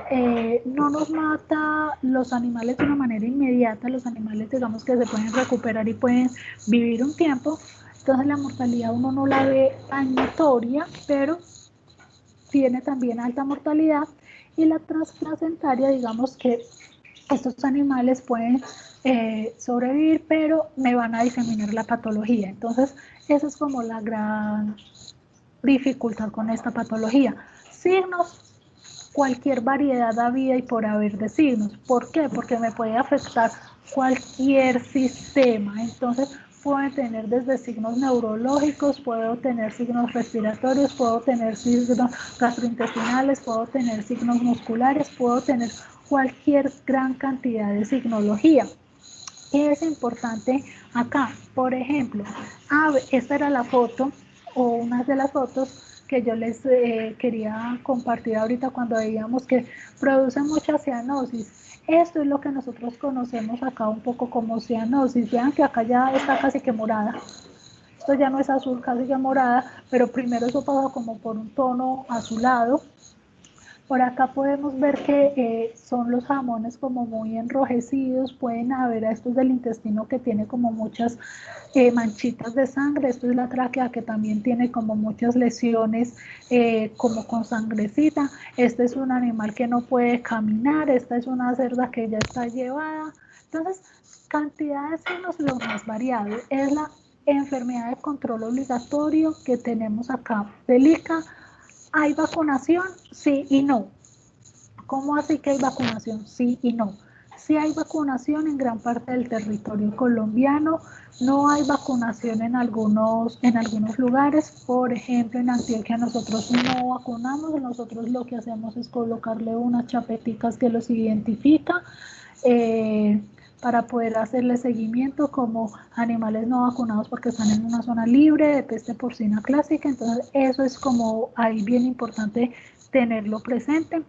no nos mata los animales de una manera inmediata, los animales, digamos, que se pueden recuperar y pueden vivir un tiempo. Entonces la mortalidad uno no la ve tan notoria, pero tiene también alta mortalidad. Y la transplacentaria, digamos que estos animales pueden sobrevivir, pero me van a diseminar la patología. Entonces, esa es como la gran dificultad con esta patología. Signos, cualquier variedad habida y por haber de signos. ¿Por qué? Porque me puede afectar cualquier sistema. Entonces, pueden tener desde signos neurológicos, puedo tener signos respiratorios, puedo tener signos gastrointestinales, puedo tener signos musculares, puedo tener cualquier gran cantidad de signología. ¿Qué es importante acá? Por ejemplo, esta era la foto o una de las fotos que yo les quería compartir ahorita cuando veíamos que produce mucha cianosis. Esto es lo que nosotros conocemos acá un poco como cianosis. Vean que acá ya está casi que morada. Esto ya no es azul, casi que morada, pero primero eso pasa como por un tono azulado. Por acá podemos ver que son los jamones como muy enrojecidos, pueden haber estos del intestino que tiene como muchas manchitas de sangre, esto es la tráquea que también tiene como muchas lesiones como con sangrecita, este es un animal que no puede caminar, esta es una cerda que ya está llevada, entonces cantidad de signos lo más variado, es la enfermedad de control obligatorio que tenemos acá, delica. ¿Hay vacunación? Sí y no. ¿Cómo así que hay vacunación? Sí y no. Sí hay vacunación en gran parte del territorio colombiano, no hay vacunación en algunos lugares, por ejemplo en Antioquia nosotros no vacunamos, nosotros lo que hacemos es colocarle unas chapeticas que los identifica eh, para poder hacerle seguimiento como animales no vacunados porque están en una zona libre de peste porcina clásica, entonces eso es como ahí bien importante tenerlo presente.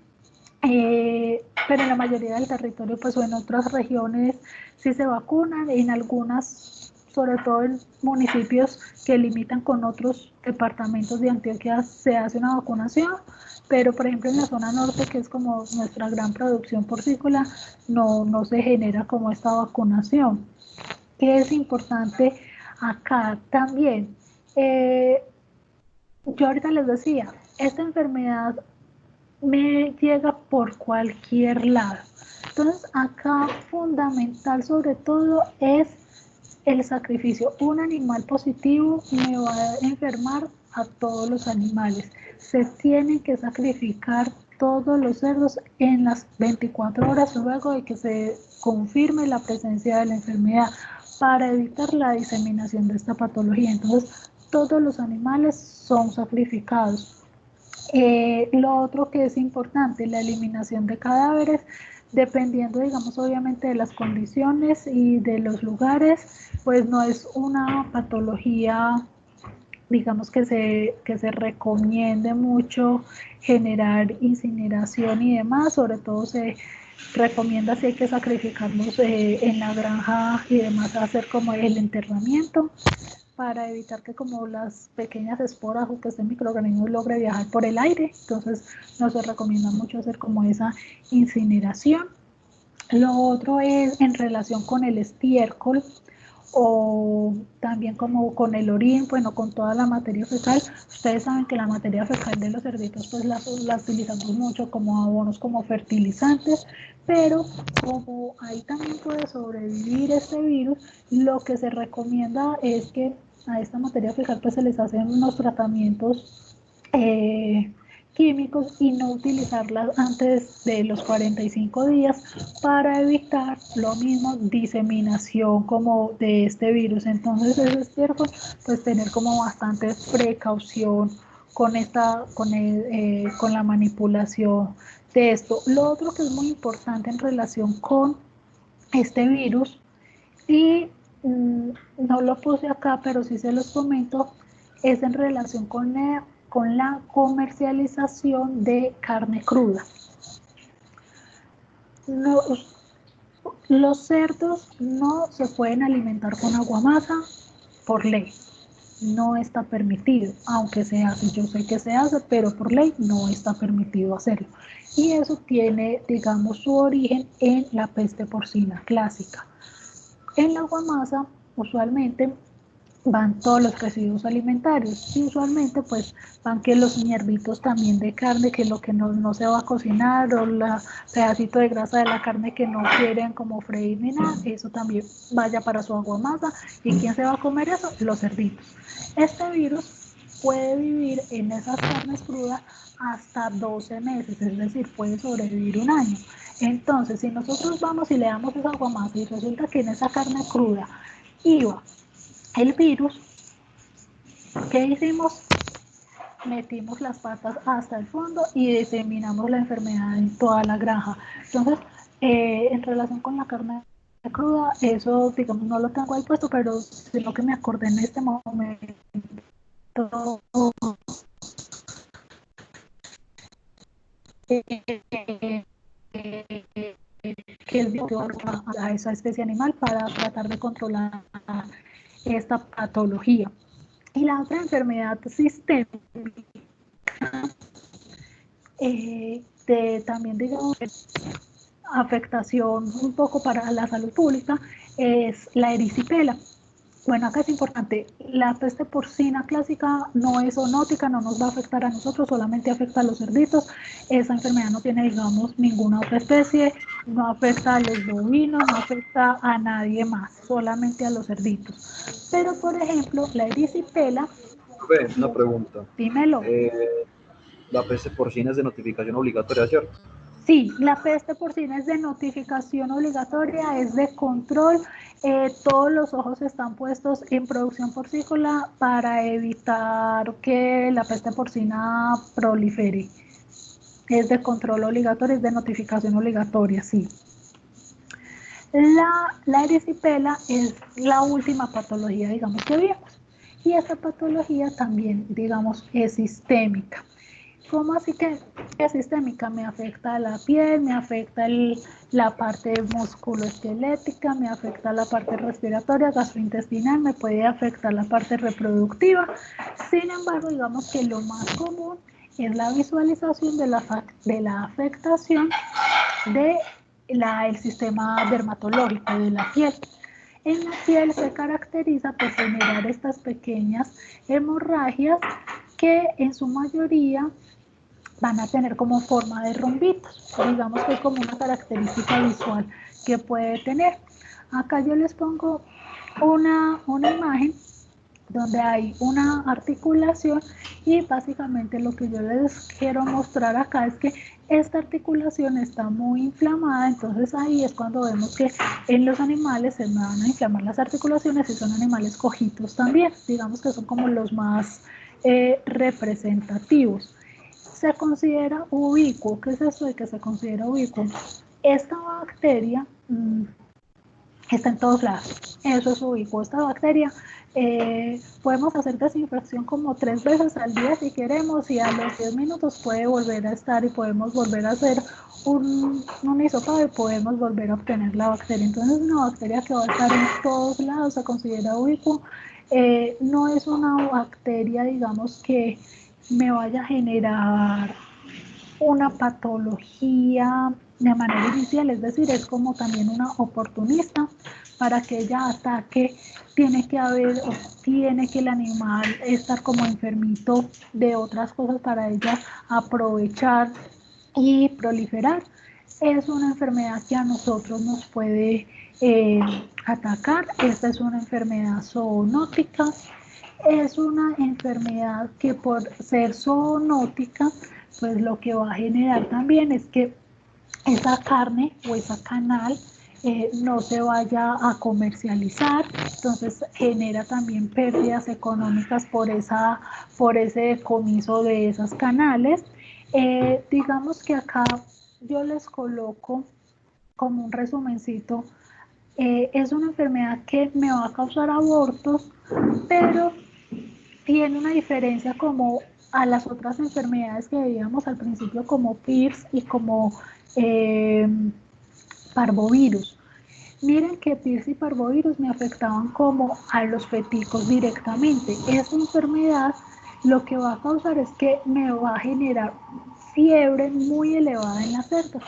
Pero en la mayoría del territorio, pues o en otras regiones sí se vacunan, en algunas, sobre todo en municipios que limitan con otros departamentos de Antioquia, se hace una vacunación, pero por ejemplo en la zona norte, que es como nuestra gran producción porcícola, no se genera como esta vacunación. ¿Qué es importante acá también? Eh, yo ahorita les decía, esta enfermedad me llega por cualquier lado. Entonces, acá fundamental sobre todo es el sacrificio. Un animal positivo me va a enfermar a todos los animales. Se tienen que sacrificar todos los cerdos en las 24 horas luego de que se confirme la presencia de la enfermedad para evitar la diseminación de esta patología. Entonces, todos los animales son sacrificados. Lo otro que es importante, la eliminación de cadáveres, dependiendo, digamos, obviamente de las condiciones y de los lugares, pues no es una patología, digamos, que se recomiende mucho generar incineración y demás, sobre todo se recomienda si hay que sacrificarlos en la granja y demás, hacer como el enterramiento para evitar que como las pequeñas esporas o que este microorganismo logre viajar por el aire. Entonces no se recomienda mucho hacer como esa incineración. Lo otro es en relación con el estiércol o también como con el orín, bueno, con toda la materia fecal. Ustedes saben que la materia fecal de los cerditos pues la utilizamos mucho como abonos, como fertilizantes, pero como ahí también puede sobrevivir este virus, lo que se recomienda es que a esta materia fecal pues se les hacen unos tratamientos químicos y no utilizarlas antes de los 45 días para evitar lo mismo diseminación como de este virus. Entonces es cierto, pues tener como bastante precaución con la manipulación de esto. Lo otro que es muy importante en relación con este virus y no lo puse acá, pero sí se los comento, es en relación con la comercialización de carne cruda. Los cerdos no se pueden alimentar con aguamasa por ley. No está permitido, aunque se hace, yo sé que se hace, pero por ley no está permitido hacerlo. Y eso tiene, digamos, su origen en la peste porcina clásica. En la guamasa usualmente van todos los residuos alimentarios y usualmente pues van que los ñerbitos también de carne, que lo que no se va a cocinar o la pedacito de grasa de la carne que no quieren como freír ni nada, eso también vaya para su aguamasa. ¿Y quién se va a comer eso? Los cerditos. Este virus puede vivir en esas carnes crudas hasta 12 meses, es decir, puede sobrevivir un año. Entonces, si nosotros vamos y le damos esa aguamasa y resulta que en esa carne cruda iba el virus, ¿qué hicimos? Metimos las patas hasta el fondo y diseminamos la enfermedad en toda la granja. Entonces, en relación con la carne cruda, eso, digamos, no lo tengo ahí puesto, pero sino que me acordé en este momento que el biólogo a esa especie animal para tratar de controlar esta patología. Y la otra enfermedad sistémica también, digamos, afectación un poco para la salud pública es la erisipela. Bueno, acá es importante, la peste porcina clásica no es zoonótica, no nos va a afectar a nosotros, solamente afecta a los cerditos. Esa enfermedad no tiene, digamos, ninguna otra especie, no afecta a los bovinos, no afecta a nadie más, solamente a los cerditos. Pero, por ejemplo, la erisipela, Una pregunta. dímelo. La peste porcina es de notificación obligatoria, ¿cierto? Sí, la peste porcina es de notificación obligatoria, es de control. Todos los ojos están puestos en producción porcícola para evitar que la peste porcina prolifere. Es de control obligatorio, es de notificación obligatoria, sí. La erisipela es la última patología, digamos, que vimos. Y esta patología también, digamos, es sistémica. ¿Cómo así que es sistémica? Me afecta la piel, me afecta la parte musculoesquelética, me afecta la parte respiratoria, gastrointestinal, me puede afectar la parte reproductiva. Sin embargo, digamos que lo más común es la visualización de la afectación del sistema dermatológico de la piel. En la piel se caracteriza por generar estas pequeñas hemorragias que en su mayoría van a tener como forma de rombitos, digamos que es como una característica visual que puede tener. Acá yo les pongo una imagen donde hay una articulación y básicamente lo que yo les quiero mostrar acá es que esta articulación está muy inflamada, entonces ahí es cuando vemos que en los animales se van a inflamar las articulaciones y son animales cojitos también, digamos que son como los más representativos. Se considera ubicuo. ¿Qué es esto de que se considera ubicuo? Esta bacteria está en todos lados. Eso es ubicuo. Esta bacteria podemos hacer desinfección como 3 veces al día si queremos y a los 10 minutos puede volver a estar y podemos volver a hacer un hisopado y podemos volver a obtener la bacteria. Entonces es una bacteria que va a estar en todos lados, se considera ubicuo. No es una bacteria, digamos, que me vaya a generar una patología de manera inicial, es decir, es como también una oportunista para que ella ataque, tiene que haber o tiene que el animal estar como enfermito de otras cosas para ella aprovechar y proliferar. Es una enfermedad que a nosotros nos puede atacar. Esta es una enfermedad zoonótica. Es una enfermedad que por ser zoonótica, pues lo que va a generar también es que esa carne o esa canal no se vaya a comercializar, entonces genera también pérdidas económicas por ese decomiso de esas canales. Digamos que acá yo les coloco como un resumencito. Es una enfermedad que me va a causar abortos, pero tiene una diferencia como a las otras enfermedades que veíamos al principio como PIRS y como parvovirus. Miren que PIRS y parvovirus me afectaban como a los feticos directamente. Esta enfermedad lo que va a causar es que me va a generar fiebre muy elevada en la cerda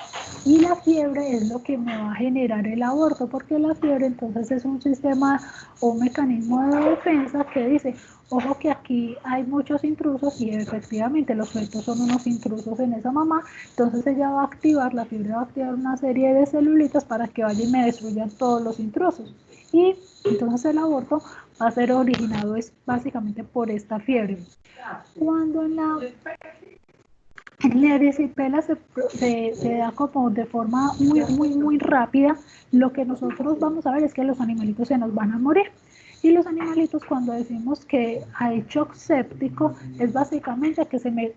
y la fiebre es lo que me va a generar el aborto, porque la fiebre entonces es un sistema o un mecanismo de defensa que dice, ojo que aquí hay muchos intrusos y efectivamente los fetos son unos intrusos en esa mamá, entonces ella va a activar, la fiebre va a activar una serie de celulitas para que vayan y me destruyan todos los intrusos y entonces el aborto va a ser originado es básicamente por esta fiebre. Cuando en la erisipela se da como de forma muy rápida, lo que nosotros vamos a ver es que los animalitos se nos van a morir. Y los animalitos cuando decimos que hay shock séptico, es básicamente que se me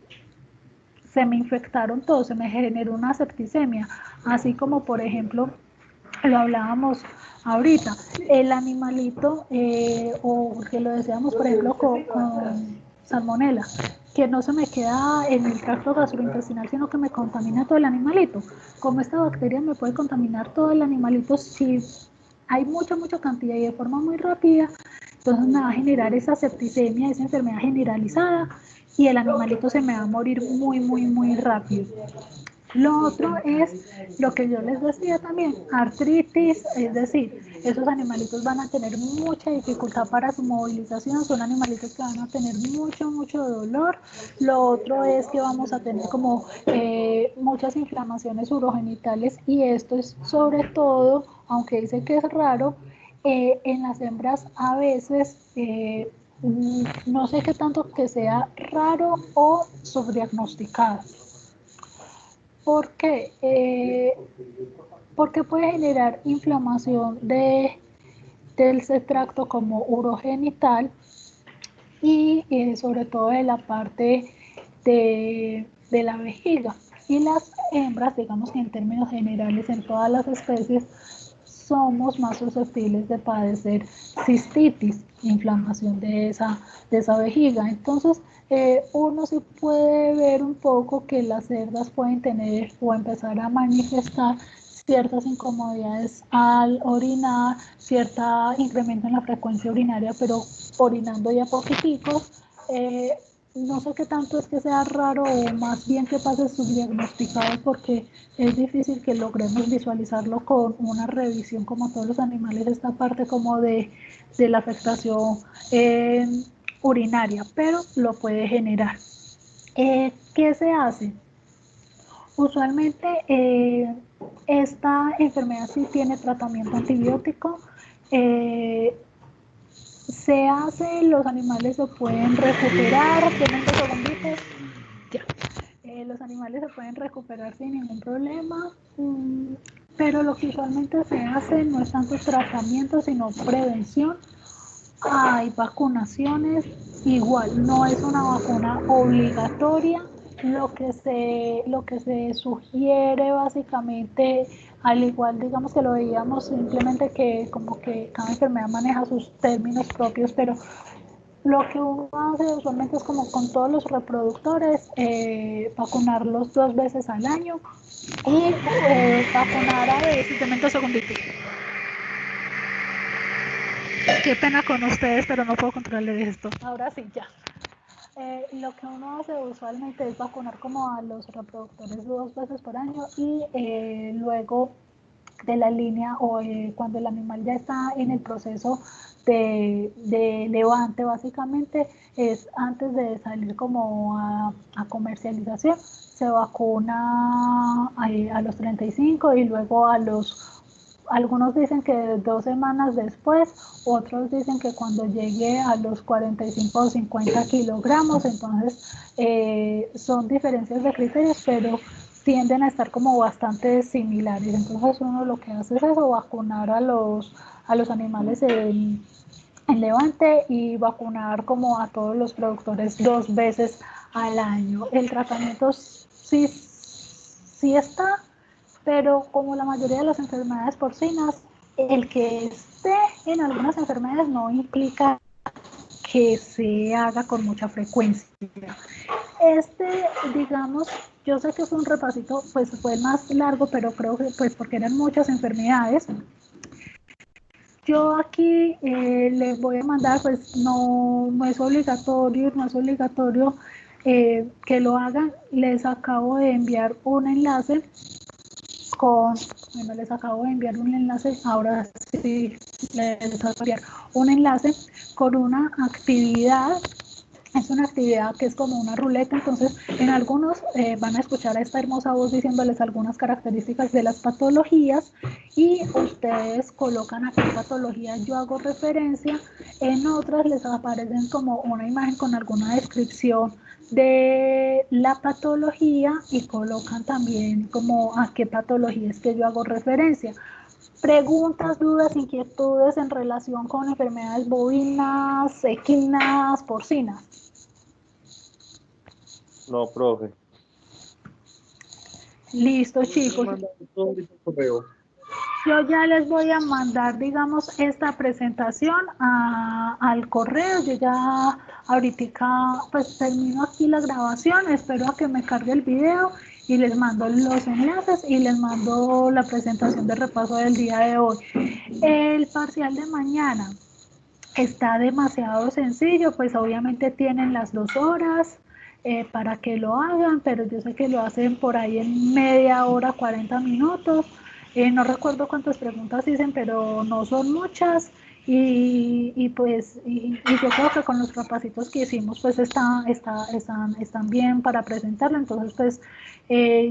infectaron todos, se me generó una septicemia, así como por ejemplo lo hablábamos ahorita, el animalito o que lo decíamos por ejemplo con salmonela, que no se me queda en el tracto gastrointestinal, sino que me contamina todo el animalito. Como esta bacteria me puede contaminar todo el animalito si hay mucha cantidad y de forma muy rápida, entonces me va a generar esa septicemia, esa enfermedad generalizada y el animalito se me va a morir muy rápido. Lo otro es lo que yo les decía también, artritis, es decir, esos animalitos van a tener mucha dificultad para su movilización, son animalitos que van a tener mucho dolor. Lo otro es que vamos a tener como muchas inflamaciones urogenitales y esto es sobre todo, aunque dice que es raro, en las hembras a veces no sé qué tanto que sea raro o subdiagnosticado. ¿Por qué? Porque puede generar inflamación del tracto como urogenital y sobre todo de la parte de la vejiga. Y las hembras, digamos que en términos generales en todas las especies, somos más susceptibles de padecer cistitis, inflamación de esa vejiga. Entonces, uno sí puede ver un poco que las cerdas pueden tener o empezar a manifestar ciertas incomodidades al orinar, cierto incremento en la frecuencia urinaria, pero orinando ya poquiticos. No sé qué tanto es que sea raro o más bien que pase subdiagnosticado porque es difícil que logremos visualizarlo con una revisión como todos los animales, esta parte como de la afectación urinaria, pero lo puede generar. ¿Qué se hace? Usualmente esta enfermedad sí tiene tratamiento antibiótico. Se hace, los animales se pueden recuperar, tienen 2 segunditos, ya. Los animales se pueden recuperar sin ningún problema, pero lo que usualmente se hace no es tanto tratamiento, sino prevención. Hay vacunaciones, igual no es una vacuna obligatoria, lo que se sugiere básicamente, al igual digamos que lo veíamos simplemente que como que cada enfermedad maneja sus términos propios, pero lo que uno hace usualmente es como con todos los reproductores, vacunarlos 2 veces al año y vacunar a ver, simplemente un segundito. Qué pena con ustedes, pero no puedo controlar esto. Ahora sí, ya. Lo que uno hace usualmente es vacunar como a los reproductores 2 veces por año y luego de la línea o cuando el animal ya está en el proceso de levante, básicamente es antes de salir como a comercialización, se vacuna a los 35 y luego a los algunos dicen que 2 semanas después, otros dicen que cuando llegue a los 45 o 50 kilogramos, entonces son diferencias de criterios, pero tienden a estar como bastante similares. Entonces uno lo que hace es eso, vacunar a los animales en levante y vacunar como a todos los productores 2 veces al año. El tratamiento sí está, pero como la mayoría de las enfermedades porcinas, el que esté en algunas enfermedades no implica que se haga con mucha frecuencia. Digamos, yo sé que fue un repasito, pues fue más largo, pero creo que pues porque eran muchas enfermedades. Yo aquí les voy a mandar, pues no es obligatorio que lo hagan. Les acabo de enviar un enlace bueno, les acabo de enviar un enlace, ahora sí les voy a enviar un enlace con una actividad. Es una actividad que es como una ruleta, entonces en algunos van a escuchar a esta hermosa voz diciéndoles algunas características de las patologías y ustedes colocan a qué patología yo hago referencia, en otras les aparecen como una imagen con alguna descripción de la patología y colocan también como a qué patología es que yo hago referencia. Preguntas, dudas, inquietudes en relación con enfermedades bovinas, equinas, porcinas. No, profe. Listo, chicos. Yo ya les voy a mandar, digamos, esta presentación al correo. Yo ya ahorita pues termino aquí la grabación, espero a que me cargue el video y les mando los enlaces y les mando la presentación de repaso del día de hoy. El parcial de mañana está demasiado sencillo, pues obviamente tienen las 2 horas. para que lo hagan, pero yo sé que lo hacen por ahí en media hora, 40 minutos. No recuerdo cuántas preguntas dicen, pero no son muchas. Y yo creo que con los capacitos que hicimos, pues están bien para presentarlo. Entonces, pues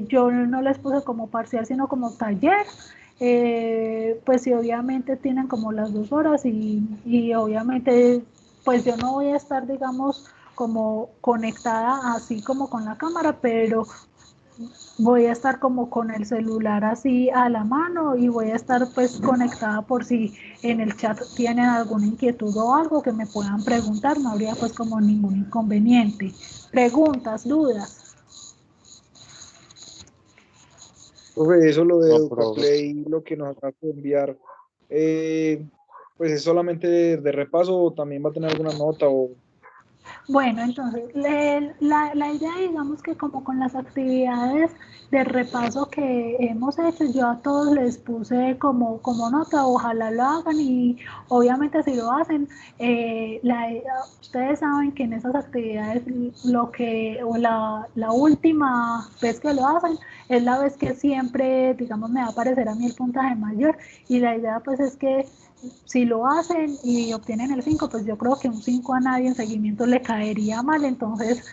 yo no les puse como parcial, sino como taller. Pues sí, obviamente tienen como las 2 horas y obviamente, pues yo no voy a estar, digamos, como conectada así como con la cámara, pero voy a estar como con el celular así a la mano y voy a estar pues conectada por si en el chat tienen alguna inquietud o algo que me puedan preguntar, no habría pues como ningún inconveniente. Preguntas, dudas. Profe, eso lo de No, profe. EducaPlay, lo que nos acaba de enviar, pues es solamente de repaso o también va a tener alguna nota o... Bueno, entonces, la idea, digamos que como con las actividades de repaso que hemos hecho, yo a todos les puse como nota, ojalá lo hagan y obviamente si lo hacen, ustedes saben que en esas actividades la última vez que lo hacen es la vez que siempre, digamos, me va a aparecer a mí el puntaje mayor y la idea pues es que si lo hacen y obtienen el 5, pues yo creo que un 5 a nadie en seguimiento le caería mal, entonces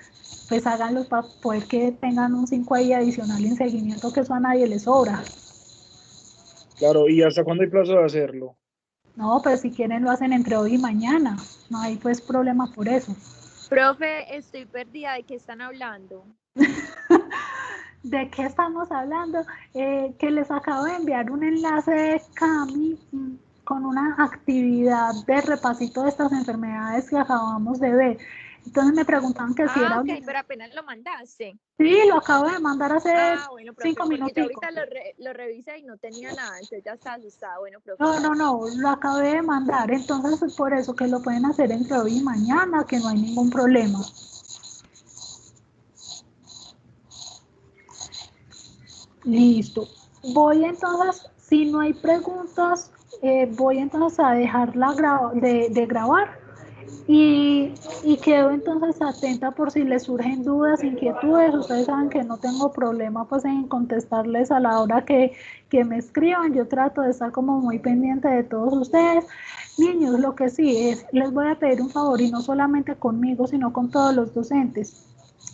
pues háganlos para poder que tengan un 5 ahí adicional en seguimiento, que eso a nadie le sobra. Claro, ¿y hasta cuándo hay plazo de hacerlo? No, pues si quieren lo hacen entre hoy y mañana, no hay pues problema por eso. Profe, estoy perdida, ¿de qué están hablando? ¿De qué estamos hablando? Que les acabo de enviar un enlace de Cami con una actividad de repasito de estas enfermedades que acabamos de ver. Entonces me preguntaban que si era... Ok, pero apenas lo mandaste. Sí, lo acabo de mandar hace Bueno, profe, 5 porque yo minuticos. ahorita lo revisé y no tenía nada, entonces ya estaba asustada. Bueno, profe. No, lo acabé de mandar, entonces por eso que lo pueden hacer entre hoy y mañana, que no hay ningún problema. Listo. Voy entonces, si no hay preguntas, voy entonces a dejarla de grabar y quedo entonces atenta por si les surgen dudas, inquietudes. Ustedes saben que no tengo problema pues en contestarles a la hora que me escriban. Yo trato de estar como muy pendiente de todos ustedes. Niños, lo que sí es, les voy a pedir un favor y no solamente conmigo, sino con todos los docentes.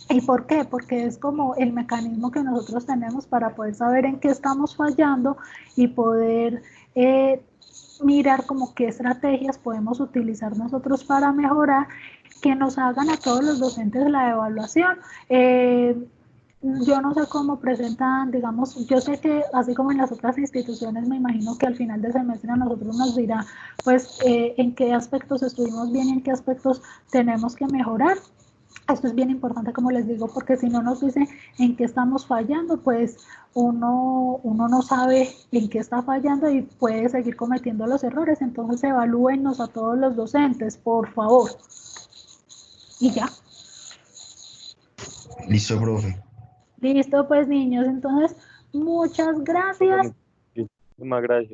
¿Y por qué? Porque es como el mecanismo que nosotros tenemos para poder saber en qué estamos fallando y poder mirar como qué estrategias podemos utilizar nosotros para mejorar, que nos hagan a todos los docentes la evaluación. Yo no sé cómo presentan, digamos, yo sé que así como en las otras instituciones, me imagino que al final del semestre a nosotros nos dirá, pues, en qué aspectos estuvimos bien y en qué aspectos tenemos que mejorar. Esto es bien importante, como les digo, porque si no nos dice en qué estamos fallando, pues uno no sabe en qué está fallando y puede seguir cometiendo los errores. Entonces evalúennos a todos los docentes, por favor. Y ya. Listo, profe. Listo, pues niños. Entonces, muchas gracias. Muchísimas gracias.